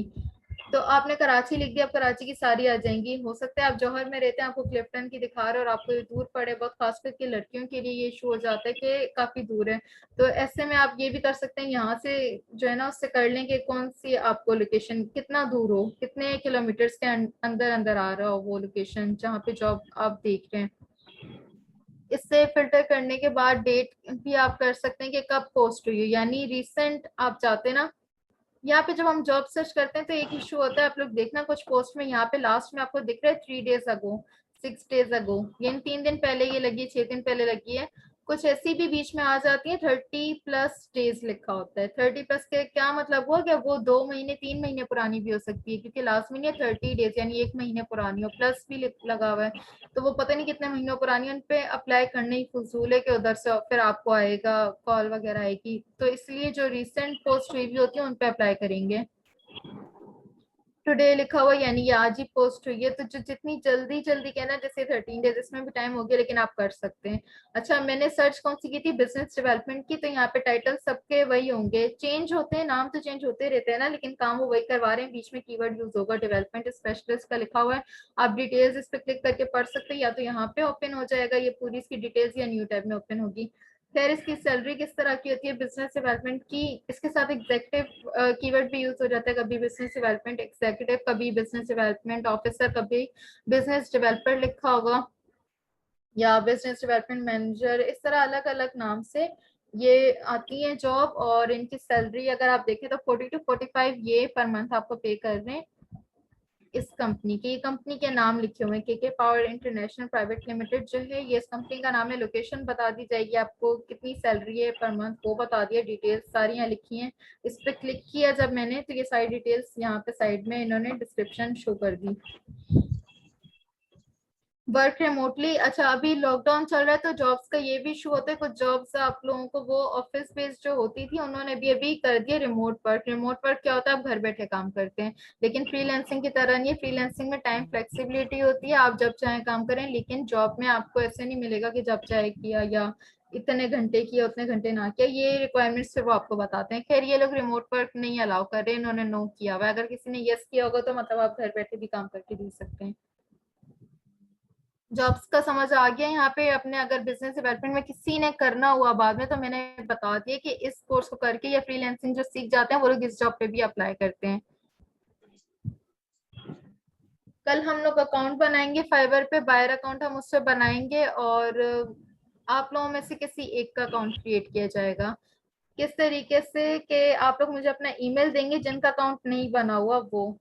तो आपने कराची लिख दिया, अब कराची की सारी आ जाएंगी। हो सकता है आप जौहर में रहते हैं, आपको क्लिफ्टन की दिखा रहे हो और आपको ये दूर पड़े, बहुत खास करके लड़कियों के लिए ये इशू हो जाता है कि काफी दूर है। तो ऐसे में आप ये भी कर सकते हैं, यहाँ से जो है ना उससे कर लें कि कौन सी आपको लोकेशन कितना दूर हो, कितने किलोमीटर्स के अंदर अंदर आ रहा हो वो लोकेशन जहाँ पे जॉब आप देख रहे हैं। इससे फिल्टर करने के बाद डेट भी आप कर सकते हैं कि कब पोस्ट हुई है, यानी रिसेंट आप चाहते हैं ना। यहाँ पे जब हम जॉब सर्च करते हैं तो एक इशू होता है, आप लोग देखना कुछ पोस्ट में यहाँ पे लास्ट में आपको दिख रहा है 3 days अगो, 6 days अगो, यानी 3 दिन पहले ये लगी है, 6 दिन पहले लगी है। कुछ ऐसी भी बीच में आ जाती है 30+ days लिखा होता है। 30+ के क्या मतलब हुआ, क्या वो 2 महीने 3 महीने पुरानी भी हो सकती है, क्योंकि लास्ट में 30 days यानी 1 महीने पुरानी हो, प्लस भी लगा हुआ है। तो वो पता नहीं कितने महीनों पुरानी, उन पे अप्लाई करने ही फजूल है कि उधर से फिर आपको आएगा कॉल वगैरह आएगी। तो इसलिए जो रिसेंट पोस्ट हुई भी होती है उन पे अप्लाई करेंगे। टुडे लिखा हुआ यानी ये आज ही पोस्ट हुई है, तो जो जितनी जल्दी जल्दी कहना, जैसे 13 days इसमें भी टाइम हो गया लेकिन आप कर सकते हैं। अच्छा, मैंने सर्च कौन सी की थी, बिजनेस डेवलपमेंट की। तो यहाँ पे टाइटल सबके वही होंगे, चेंज होते हैं, नाम तो चेंज होते रहते हैं ना, लेकिन काम वो वही करवा रहे हैं। बीच में कीवर्ड यूज होगा, डेवलपमेंट स्पेशलिस्ट का लिखा हुआ है। आप डिटेल्स इस पे क्लिक करके पढ़ सकते हैं, या तो यहाँ पे ओपन हो जाएगा ये पूरी इसकी डिटेल्स, या न्यू टैब में ओपन होगी। फिर इसकी सैलरी किस तरह की होती है बिजनेस डेवलपमेंट की, इसके साथ एग्जीक्यूटिव कीवर्ड भी यूज हो जाता है, कभी बिजनेस डेवलपमेंट एग्जीक्यूटिव, कभी बिजनेस डेवलपमेंट ऑफिसर, कभी बिजनेस डेवलपर लिखा होगा, या बिजनेस डेवलपमेंट मैनेजर, इस तरह अलग अलग नाम से ये आती है जॉब। और इनकी सैलरी अगर आप देखें तो 40 to 45 ये पर मंथ आपको पे कर रहे हैं। इस कंपनी के, ये कंपनी के नाम लिखे हुए हैं, के पावर इंटरनेशनल प्राइवेट लिमिटेड जो है ये इस कंपनी का नाम है। लोकेशन बता दी जाएगी आपको, कितनी सैलरी है पर मंथ वो बता दिया, डिटेल्स सारी यहाँ लिखी हैं। इस पे क्लिक किया जब मैंने तो ये सारी डिटेल्स यहाँ पे साइड में इन्होंने डिस्क्रिप्शन शो कर दी। वर्क रिमोटली, अच्छा अभी लॉकडाउन चल रहा है तो जॉब्स का ये भी इशू होता है, कुछ जॉब्स आप लोगों को वो ऑफिस बेस्ड जो होती थी उन्होंने भी अभी कर दिया रिमोट वर्क। रिमोट वर्क क्या होता है, आप घर बैठे काम करते हैं, लेकिन फ्रीलांसिंग की तरह नहीं है। फ्रीलांसिंग में टाइम फ्लेक्सिबिलिटी होती है, आप जब चाहे काम करें, लेकिन जॉब में आपको ऐसे नहीं मिलेगा कि जब चाहे किया या इतने घंटे किया उतने घंटे ना किया, ये रिक्वायरमेंट्स फिर वो आपको बताते हैं। खैर ये लोग रिमोट वर्क नहीं अलाउ कर रहे, इन्होंने नो किया हुआ है। अगर किसी ने यस किया होगा तो मतलब आप घर बैठे भी काम करके दे सकते हैं। जॉब्स का समझ आ गया यहाँ पे। अपने अगर बिजनेस डेवलपमेंट में किसी ने करना हुआ बाद में तो मैंने बता दिया कि इस कोर्स को करके या फ्रीलांसिंग जो सीख जाते हैं वो लोग इस जॉब पे भी अप्लाई करते हैं। कल हम लोग अकाउंट बनाएंगे फाइवर पे, बायर अकाउंट हम उससे बनाएंगे, और आप लोगों में से किसी एक का अकाउंट क्रिएट किया जाएगा। किस तरीके से कि आप लोग मुझे अपना ईमेल देंगे, जिनका अकाउंट नहीं बना हुआ वो,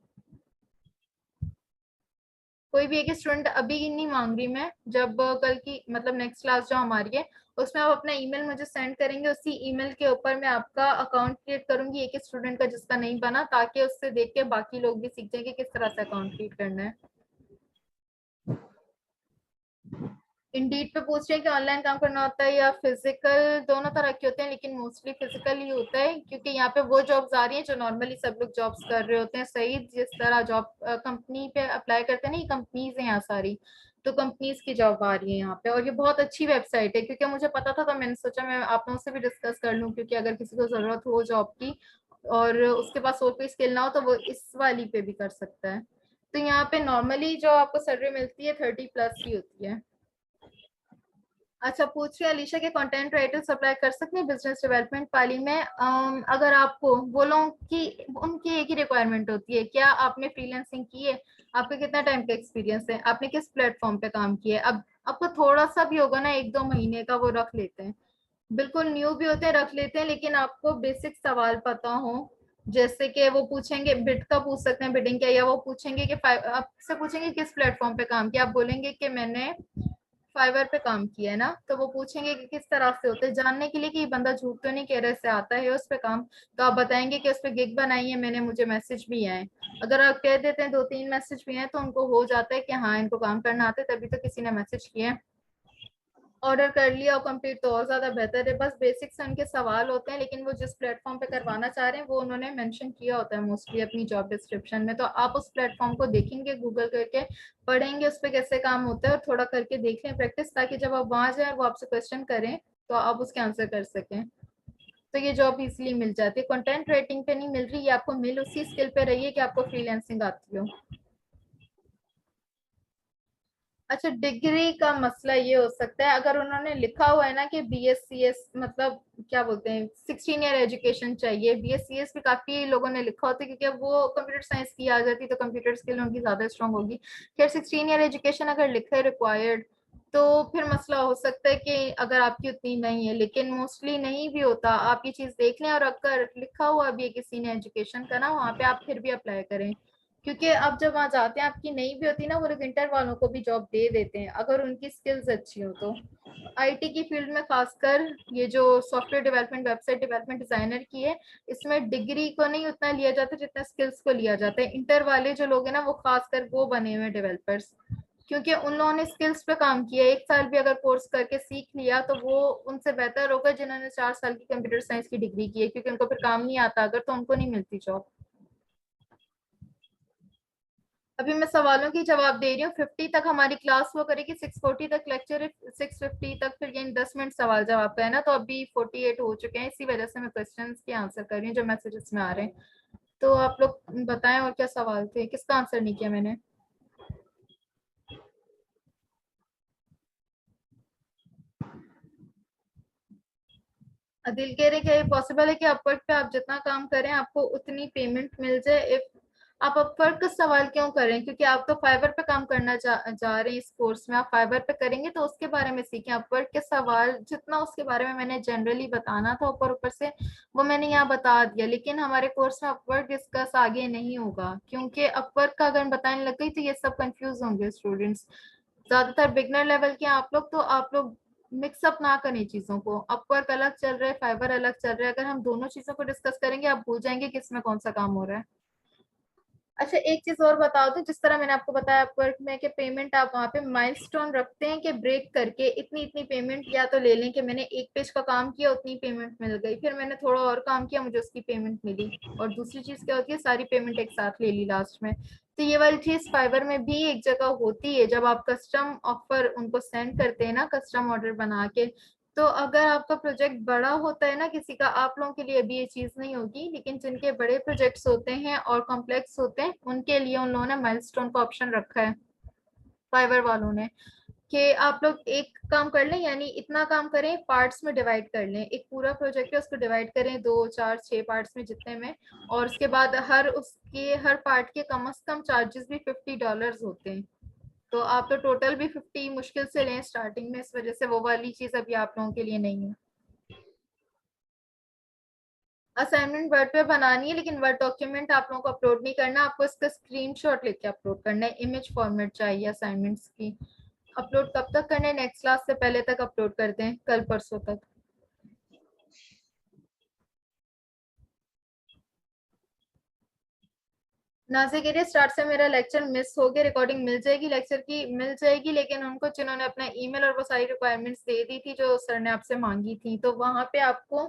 कोई भी एक स्टूडेंट अभी नहीं मांग रही मैं, जब कल की मतलब नेक्स्ट क्लास जो हमारी है उसमें आप अपना ईमेल मुझे सेंड करेंगे, उसी ईमेल के ऊपर मैं आपका अकाउंट क्रिएट करूंगी एक स्टूडेंट का जिसका नहीं बना, ताकि उससे देख के बाकी लोग भी सीख जाएंगे किस तरह से अकाउंट क्रिएट करना है। इंडीड पे पूछ रहे हैं कि ऑनलाइन काम करना होता है या फिजिकल, दोनों तरह के होते हैं, लेकिन मोस्टली फिजिकल ही होता है, क्योंकि यहाँ पे वो जॉब्स आ रही हैं जो नॉर्मली सब लोग जॉब्स कर रहे होते हैं। सही, जिस तरह जॉब कंपनी पे अप्लाई करते हैं ना, ये कंपनीज हैं यहाँ सारी, तो कंपनीज की जॉब आ रही है यहाँ पे। और ये बहुत अच्छी वेबसाइट है, क्योंकि मुझे पता था तो मैंने सोचा मैं आप लोगों से भी डिस्कस कर लूँ, क्योंकि अगर किसी को जरूरत हो जॉब की और उसके पास और कोई स्किल ना हो तो वो इस वाली पे भी कर सकता है। तो यहाँ पे नॉर्मली जो आपको सैलरी मिलती है 30+ ही होती है। अच्छा, पूछ रही है अलीशा के कंटेंट राइटर्स अप्लाई कर सकते हैं बिजनेस डेवलपमेंट वाली में। अगर आपको बोलो कि उनकी एक ही रिक्वायरमेंट होती है, क्या आपने फ्रीलांसिंग की है, आपका कितना टाइम का एक्सपीरियंस है, आपने किस प्लेटफॉर्म पे काम किया है। अब आपको थोड़ा सा भी होगा ना, 1-2 महीने का, वो रख लेते हैं। बिल्कुल न्यू भी होते हैं, रख लेते हैं, लेकिन आपको बेसिक सवाल पता हो। जैसे कि वो पूछेंगे बिड का, पूछ सकते हैं बिडिंग क्या, या वो पूछेंगे कि आपसे पूछेंगे किस प्लेटफॉर्म पे काम किया, आप बोलेंगे कि मैंने फाइवर पे काम किया है ना, तो वो पूछेंगे कि किस तरह से होते हैं, जानने के लिए कि ये बंदा झूठ तो नहीं कह रहा, से आता है उस पे काम। तो आप बताएंगे कि उस पे गिग बनाई है मैंने, मुझे मैसेज भी आए। अगर आप कह देते हैं 2-3 मैसेज भी हैं तो उनको हो जाता है कि हाँ इनको काम करना आता है, तभी तो किसी ने मैसेज किया है। ऑर्डर कर लिया और कंप्लीट तो और ज्यादा बेहतर है। बस बेसिक से उनके सवाल होते हैं, लेकिन वो जिस प्लेटफॉर्म पे करवाना चाह रहे हैं वो उन्होंने मेंशन किया होता है मोस्टली अपनी जॉब डिस्क्रिप्शन में। तो आप उस प्लेटफॉर्म को देखेंगे, गूगल करके पढ़ेंगे उस पर कैसे काम होता है, और थोड़ा करके देख लें प्रैक्टिस, ताकि जब आप वहां जाए वो आपसे क्वेश्चन करें तो आप उसके आंसर कर सकें। तो ये जॉब इजीली मिल जाती है। कंटेंट राइटिंग पे नहीं मिल रही, ये आपको मिल उसी स्किल पे रही है कि आपको फ्रीलांसिंग आती हो। अच्छा, डिग्री का मसला ये हो सकता है अगर उन्होंने लिखा हुआ है ना कि BScs, मतलब क्या बोलते हैं 16 ईयर एजुकेशन चाहिए। BScs भी काफी लोगों ने लिखा होता है क्योंकि वो कंप्यूटर साइंस की आ जाती तो कंप्यूटर स्किल उनकी ज्यादा स्ट्रांग होगी। खैर 16 ईयर एजुकेशन अगर लिखा है रिक्वायर्ड, तो फिर मसला हो सकता है कि अगर आपकी उतनी नहीं है, लेकिन मोस्टली नहीं भी होता। आप ये चीज देख लें, और अगर लिखा हुआ भी है किसी ने एजुकेशन का ना, वहाँ पे आप फिर भी अप्लाई करें, क्योंकि आप जब वहां जाते हैं आपकी नहीं भी होती ना, वो लोग इंटर वालों को भी जॉब दे देते हैं अगर उनकी स्किल्स अच्छी हो तो। आईटी की फील्ड में खासकर ये जो software development, website development designer की है, इसमें डिग्री को नहीं उतना लिया जाता जितना स्किल्स को लिया जाता है। इंटर वाले जो लोग हैं ना, वो खासकर वो बने हुए डेवलपर्स, क्योंकि उन लोगों ने स्किल्स पे काम किया। एक साल भी अगर कोर्स करके सीख लिया तो वो उनसे बेहतर होगा जिन्होंने 4 साल की कंप्यूटर साइंस की डिग्री की है, क्योंकि उनको फिर काम नहीं आता अगर, तो उनको नहीं मिलती जॉब। अभी मैं सवालों की जवाब दे रही हूँ। 50 तक हमारी क्लास वो करेगी, 6:40 तक लेक्चर है, 6:50 तक फिर यानी 10 मिनट सवाल जवाब का है ना, तो अभी 48 हो चुके हैं। इसी वजह से मैं क्वेश्चंस के आंसर कर रही हूँ जो मैसेजेस में आ रहे हैं। तो आप लोग बताएं और क्या सवाल थे, किसका आंसर नहीं किया मैंने। दिल कह रहे क्या ये पॉसिबल है कि अपवर्क पे आप जितना काम करें आपको उतनी पेमेंट मिल जाए? इफ आप अपवर्क का सवाल क्यों करें, क्योंकि आप तो फाइवर पे काम करना जा रहे हैं इस कोर्स में। आप फाइवर पे करेंगे तो उसके बारे में सीखें। अपवर्क के सवाल जितना उसके बारे में मैंने जनरली बताना था ऊपर ऊपर से, वो मैंने यहाँ बता दिया। लेकिन हमारे कोर्स में अपवर्क डिस्कस आगे नहीं होगा, क्योंकि अपवर्क का अगर बताने लग गई तो ये सब कंफ्यूज होंगे स्टूडेंट्स, ज्यादातर बिगनर लेवल के आप लोग। तो आप लोग मिक्सअप ना करें चीजों को। अपवर्क अलग चल रहा है, फाइवर अलग चल रहा है। अगर हम दोनों चीजों को डिस्कस करेंगे आप भूल जाएंगे किसमें कौन सा काम हो रहा है। अच्छा, एक चीज और बता दो, जिस तरह मैंने आपको बताया अपवर्क में कि पेमेंट आप वहाँ पे माइलस्टोन रखते हैं कि ब्रेक करके इतनी इतनी पेमेंट, या तो ले लें कि मैंने एक पेज का काम किया उतनी पेमेंट मिल गई, फिर मैंने थोड़ा और काम किया मुझे उसकी पेमेंट मिली, और दूसरी चीज क्या होती है सारी पेमेंट एक साथ ले ली लास्ट में। तो ये वाली चीज फाइवर में भी एक जगह होती है, जब आप कस्टम ऑफर उनको सेंड करते हैं ना, कस्टम ऑर्डर बना के। तो अगर आपका प्रोजेक्ट बड़ा होता है ना किसी का, आप लोगों के लिए अभी ये चीज नहीं होगी, लेकिन जिनके बड़े प्रोजेक्ट्स होते हैं और कॉम्प्लेक्स होते हैं उनके लिए उन लोगों ने माइलस्टोन का ऑप्शन रखा है फाइवर वालों ने, कि आप लोग एक काम कर लें, यानी इतना काम करें, पार्ट्स में डिवाइड कर लें। एक पूरा प्रोजेक्ट है उसको डिवाइड करें 2 4 6 पार्ट्स में जितने में, और उसके बाद हर उसके हर पार्ट के कम से कम चार्जेस भी $50 होते हैं। तो आप तो टोटल भी 50 मुश्किल से लें स्टार्टिंग में, इस वजह से वो वाली चीज अभी आप लोगों के लिए नहीं है। असाइनमेंट वर्ड पे बनानी है, लेकिन वर्ड डॉक्यूमेंट आप लोगों को अपलोड नहीं करना, आपको इसका स्क्रीनशॉट लेके अपलोड करना है। इमेज फॉर्मेट चाहिए असाइनमेंट्स की। अपलोड कब तक करना है? नेक्स्ट क्लास से पहले तक अपलोड कर दें, कल परसों तक। नाज़िया कह रही है स्टार्ट से मेरा लेक्चर मिस हो गया, रिकॉर्डिंग मिल जाएगी? लेक्चर की मिल जाएगी, लेकिन उनको जिन्होंने अपना ईमेल और वो सारी रिक्वायरमेंट्स दे दी थी जो सर ने आपसे मांगी थी, तो वहां पे आपको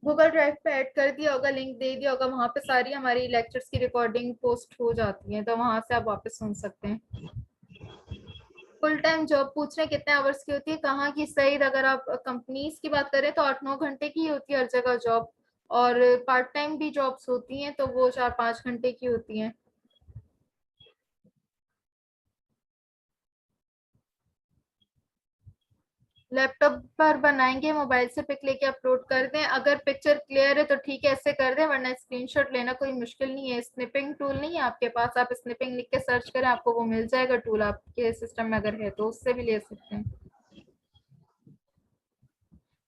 गूगल ड्राइव पे ऐड कर दिया होगा, लिंक दे दिया होगा, वहां पे सारी हमारी लेक्चर्स की रिकॉर्डिंग पोस्ट हो जाती है, तो वहां से आप वापस सुन सकते हैं। फुल टाइम जॉब पूछ रहे हैं कितने आवर्स की होती है, कहाँ की सईद? अगर आप कंपनीज की बात करें तो 8 9 घंटे की होती है हर जगह जॉब, और पार्ट टाइम भी जॉब्स होती हैं तो वो 4 5 घंटे की होती हैं। लैपटॉप पर बनाएंगे, मोबाइल से पिक लेके अपलोड कर दें? अगर पिक्चर क्लियर है तो ठीक है ऐसे कर दें, वरना स्क्रीनशॉट लेना कोई मुश्किल नहीं है। स्निपिंग टूल नहीं है आपके पास? आप स्निपिंग लिख के सर्च करें, आपको वो मिल जाएगा टूल, आपके सिस्टम में अगर है तो उससे भी ले सकते हैं।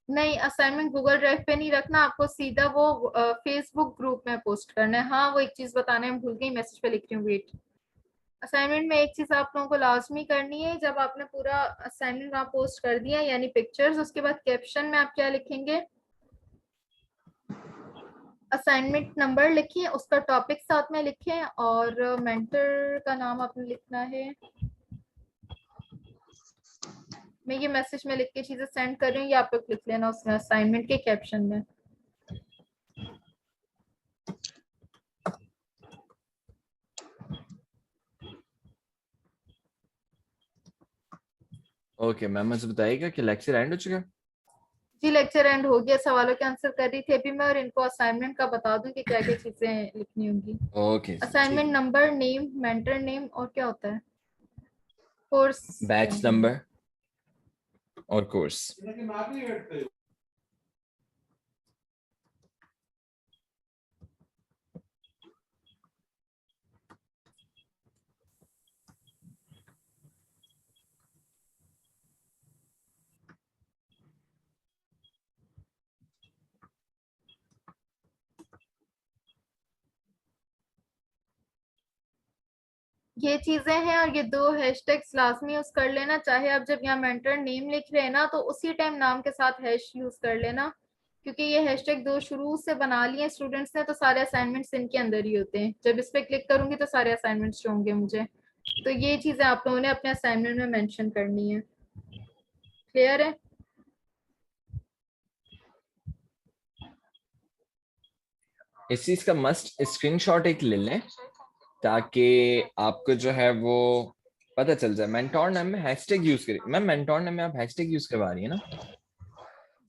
नहीं, असाइनमेंट गूगल ड्राइव पे नहीं रखना, आपको सीधा वो फेसबुक ग्रुप में पोस्ट करना है। हाँ, वो एक चीज बताने में भूल गई, मैसेज पे लिख रही हूँ, वेट। असाइनमेंट में एक चीज आप लोगों को लाजमी करनी है, जब आपने पूरा असाइनमेंट वहाँ पोस्ट कर दिया यानी पिक्चर्स, उसके बाद कैप्शन में आप क्या लिखेंगे? असाइनमेंट नंबर लिखिए, उसका टॉपिक साथ में लिखें, और मेंटर का नाम आपने लिखना है। मैं ये मैसेज में लिख के चीजें सेंड कर रही हूँ, ये आप लोग लिख लेना उसमें असाइनमेंट के कैप्शन में। ओके मैम, मुझे बताइएगा कि लेक्चर एंड हो चुका है? जी लेक्चर एंड हो गया, सवालों के आंसर कर रही थी अभी मैं, और इनको असाइनमेंट का बता दूं कि क्या क्या चीजें लिखनी होंगी। ओके जी, ठीक असाइनमेंट है। नंबर, नेम, मेंटर नेम, और क्या होता है, कोर्स बैच नंबर और कोर्स। ये चीजें हैं, और ये दो हैशटैग्स लाजमी यूज कर लेना, चाहे आप जब यहाँ मेंटर नेम लिख रहे हैं ना तो उसी टाइम नाम के साथ हैश यूज कर लेना, क्योंकि ये हैशटैग दो शुरू से बना लिए स्टूडेंट्स ने, तो सारे असाइनमेंट्स इनके अंदर ही होते हैं। जब इस पे क्लिक करूंगी तो सारे असाइनमेंट्स होंगे मुझे, तो ये चीजें आप लोगों ने अपने असाइनमेंट में मेंशन करनी है। क्लियर है? इस चीज का मस्ट स्क्रीनशॉट एक ले लें ताकि आपको जो है वो पता चल जाए। मेंटोर नेम में हैशटैग यूज करिए मैम, मेंटोर नेम में आप हैशटैग यूज करवा रही है ना?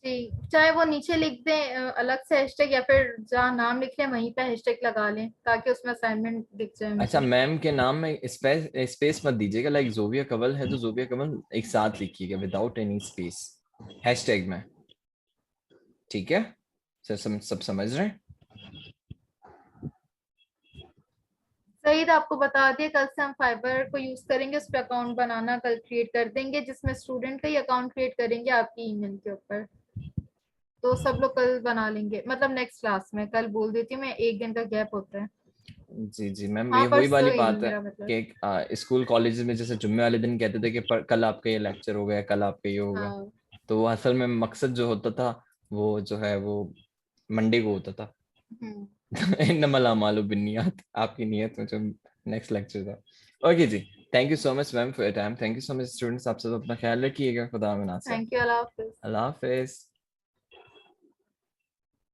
जी, चाहे वो नीचे लिख दें अलग से हैशटैग, या फिर जहाँ नाम लिख लें वहीं पे हैशटैग लगा लें ताकि उसमें असाइनमेंट दिख जाए अच्छा, मुझे। मैम के नाम में स्पेस मत दीजिएगा। लाइक जोविया कंवल है तो जोविया कंवल एक साथ लिखिएगा विदाउट एनी स्पेस हैशटैग में। ठीक है सर, सब समझ रहे हैं? सही था, आपको बता दिया, कल से हम फाइबर को यूज करेंगे, उस पर अकाउंट बनाना कल क्रिएट कर देंगे, जिसमें स्टूडेंट का ही अकाउंट क्रिएट करेंगे आपकी ईमेल के ऊपर। तो सब लोग कल बना लेंगे, मतलब नेक्स्ट क्लास में, कल बोल देती हूँ मैं, एक दिन का गैप होता है। जी जी मैम, हाँ ये वही परसों वाली ही बात है मेरा मतलब। कि स्कूल कॉलेज में जैसे जुम्मे वाले दिन कहते थे कि कल आपका ये लेक्चर हो गया, कल आपका ये होगा। हाँ। तो वो असल में मकसद जो होता था वो जो है वो मंडे को होता था। हम्म। इन्नमल अमालु बिन्नियात, आपकी नियत में जो नेक्स्ट लेक्चर था। ओके जी, thank you so much ma'am for your time. Thank you so much students, आप सब अपना ख्याल रखिएगा। खुदा हाफिज़। थैंक यू, अल्लाह हाफिज। अल्लाह हाफिज़।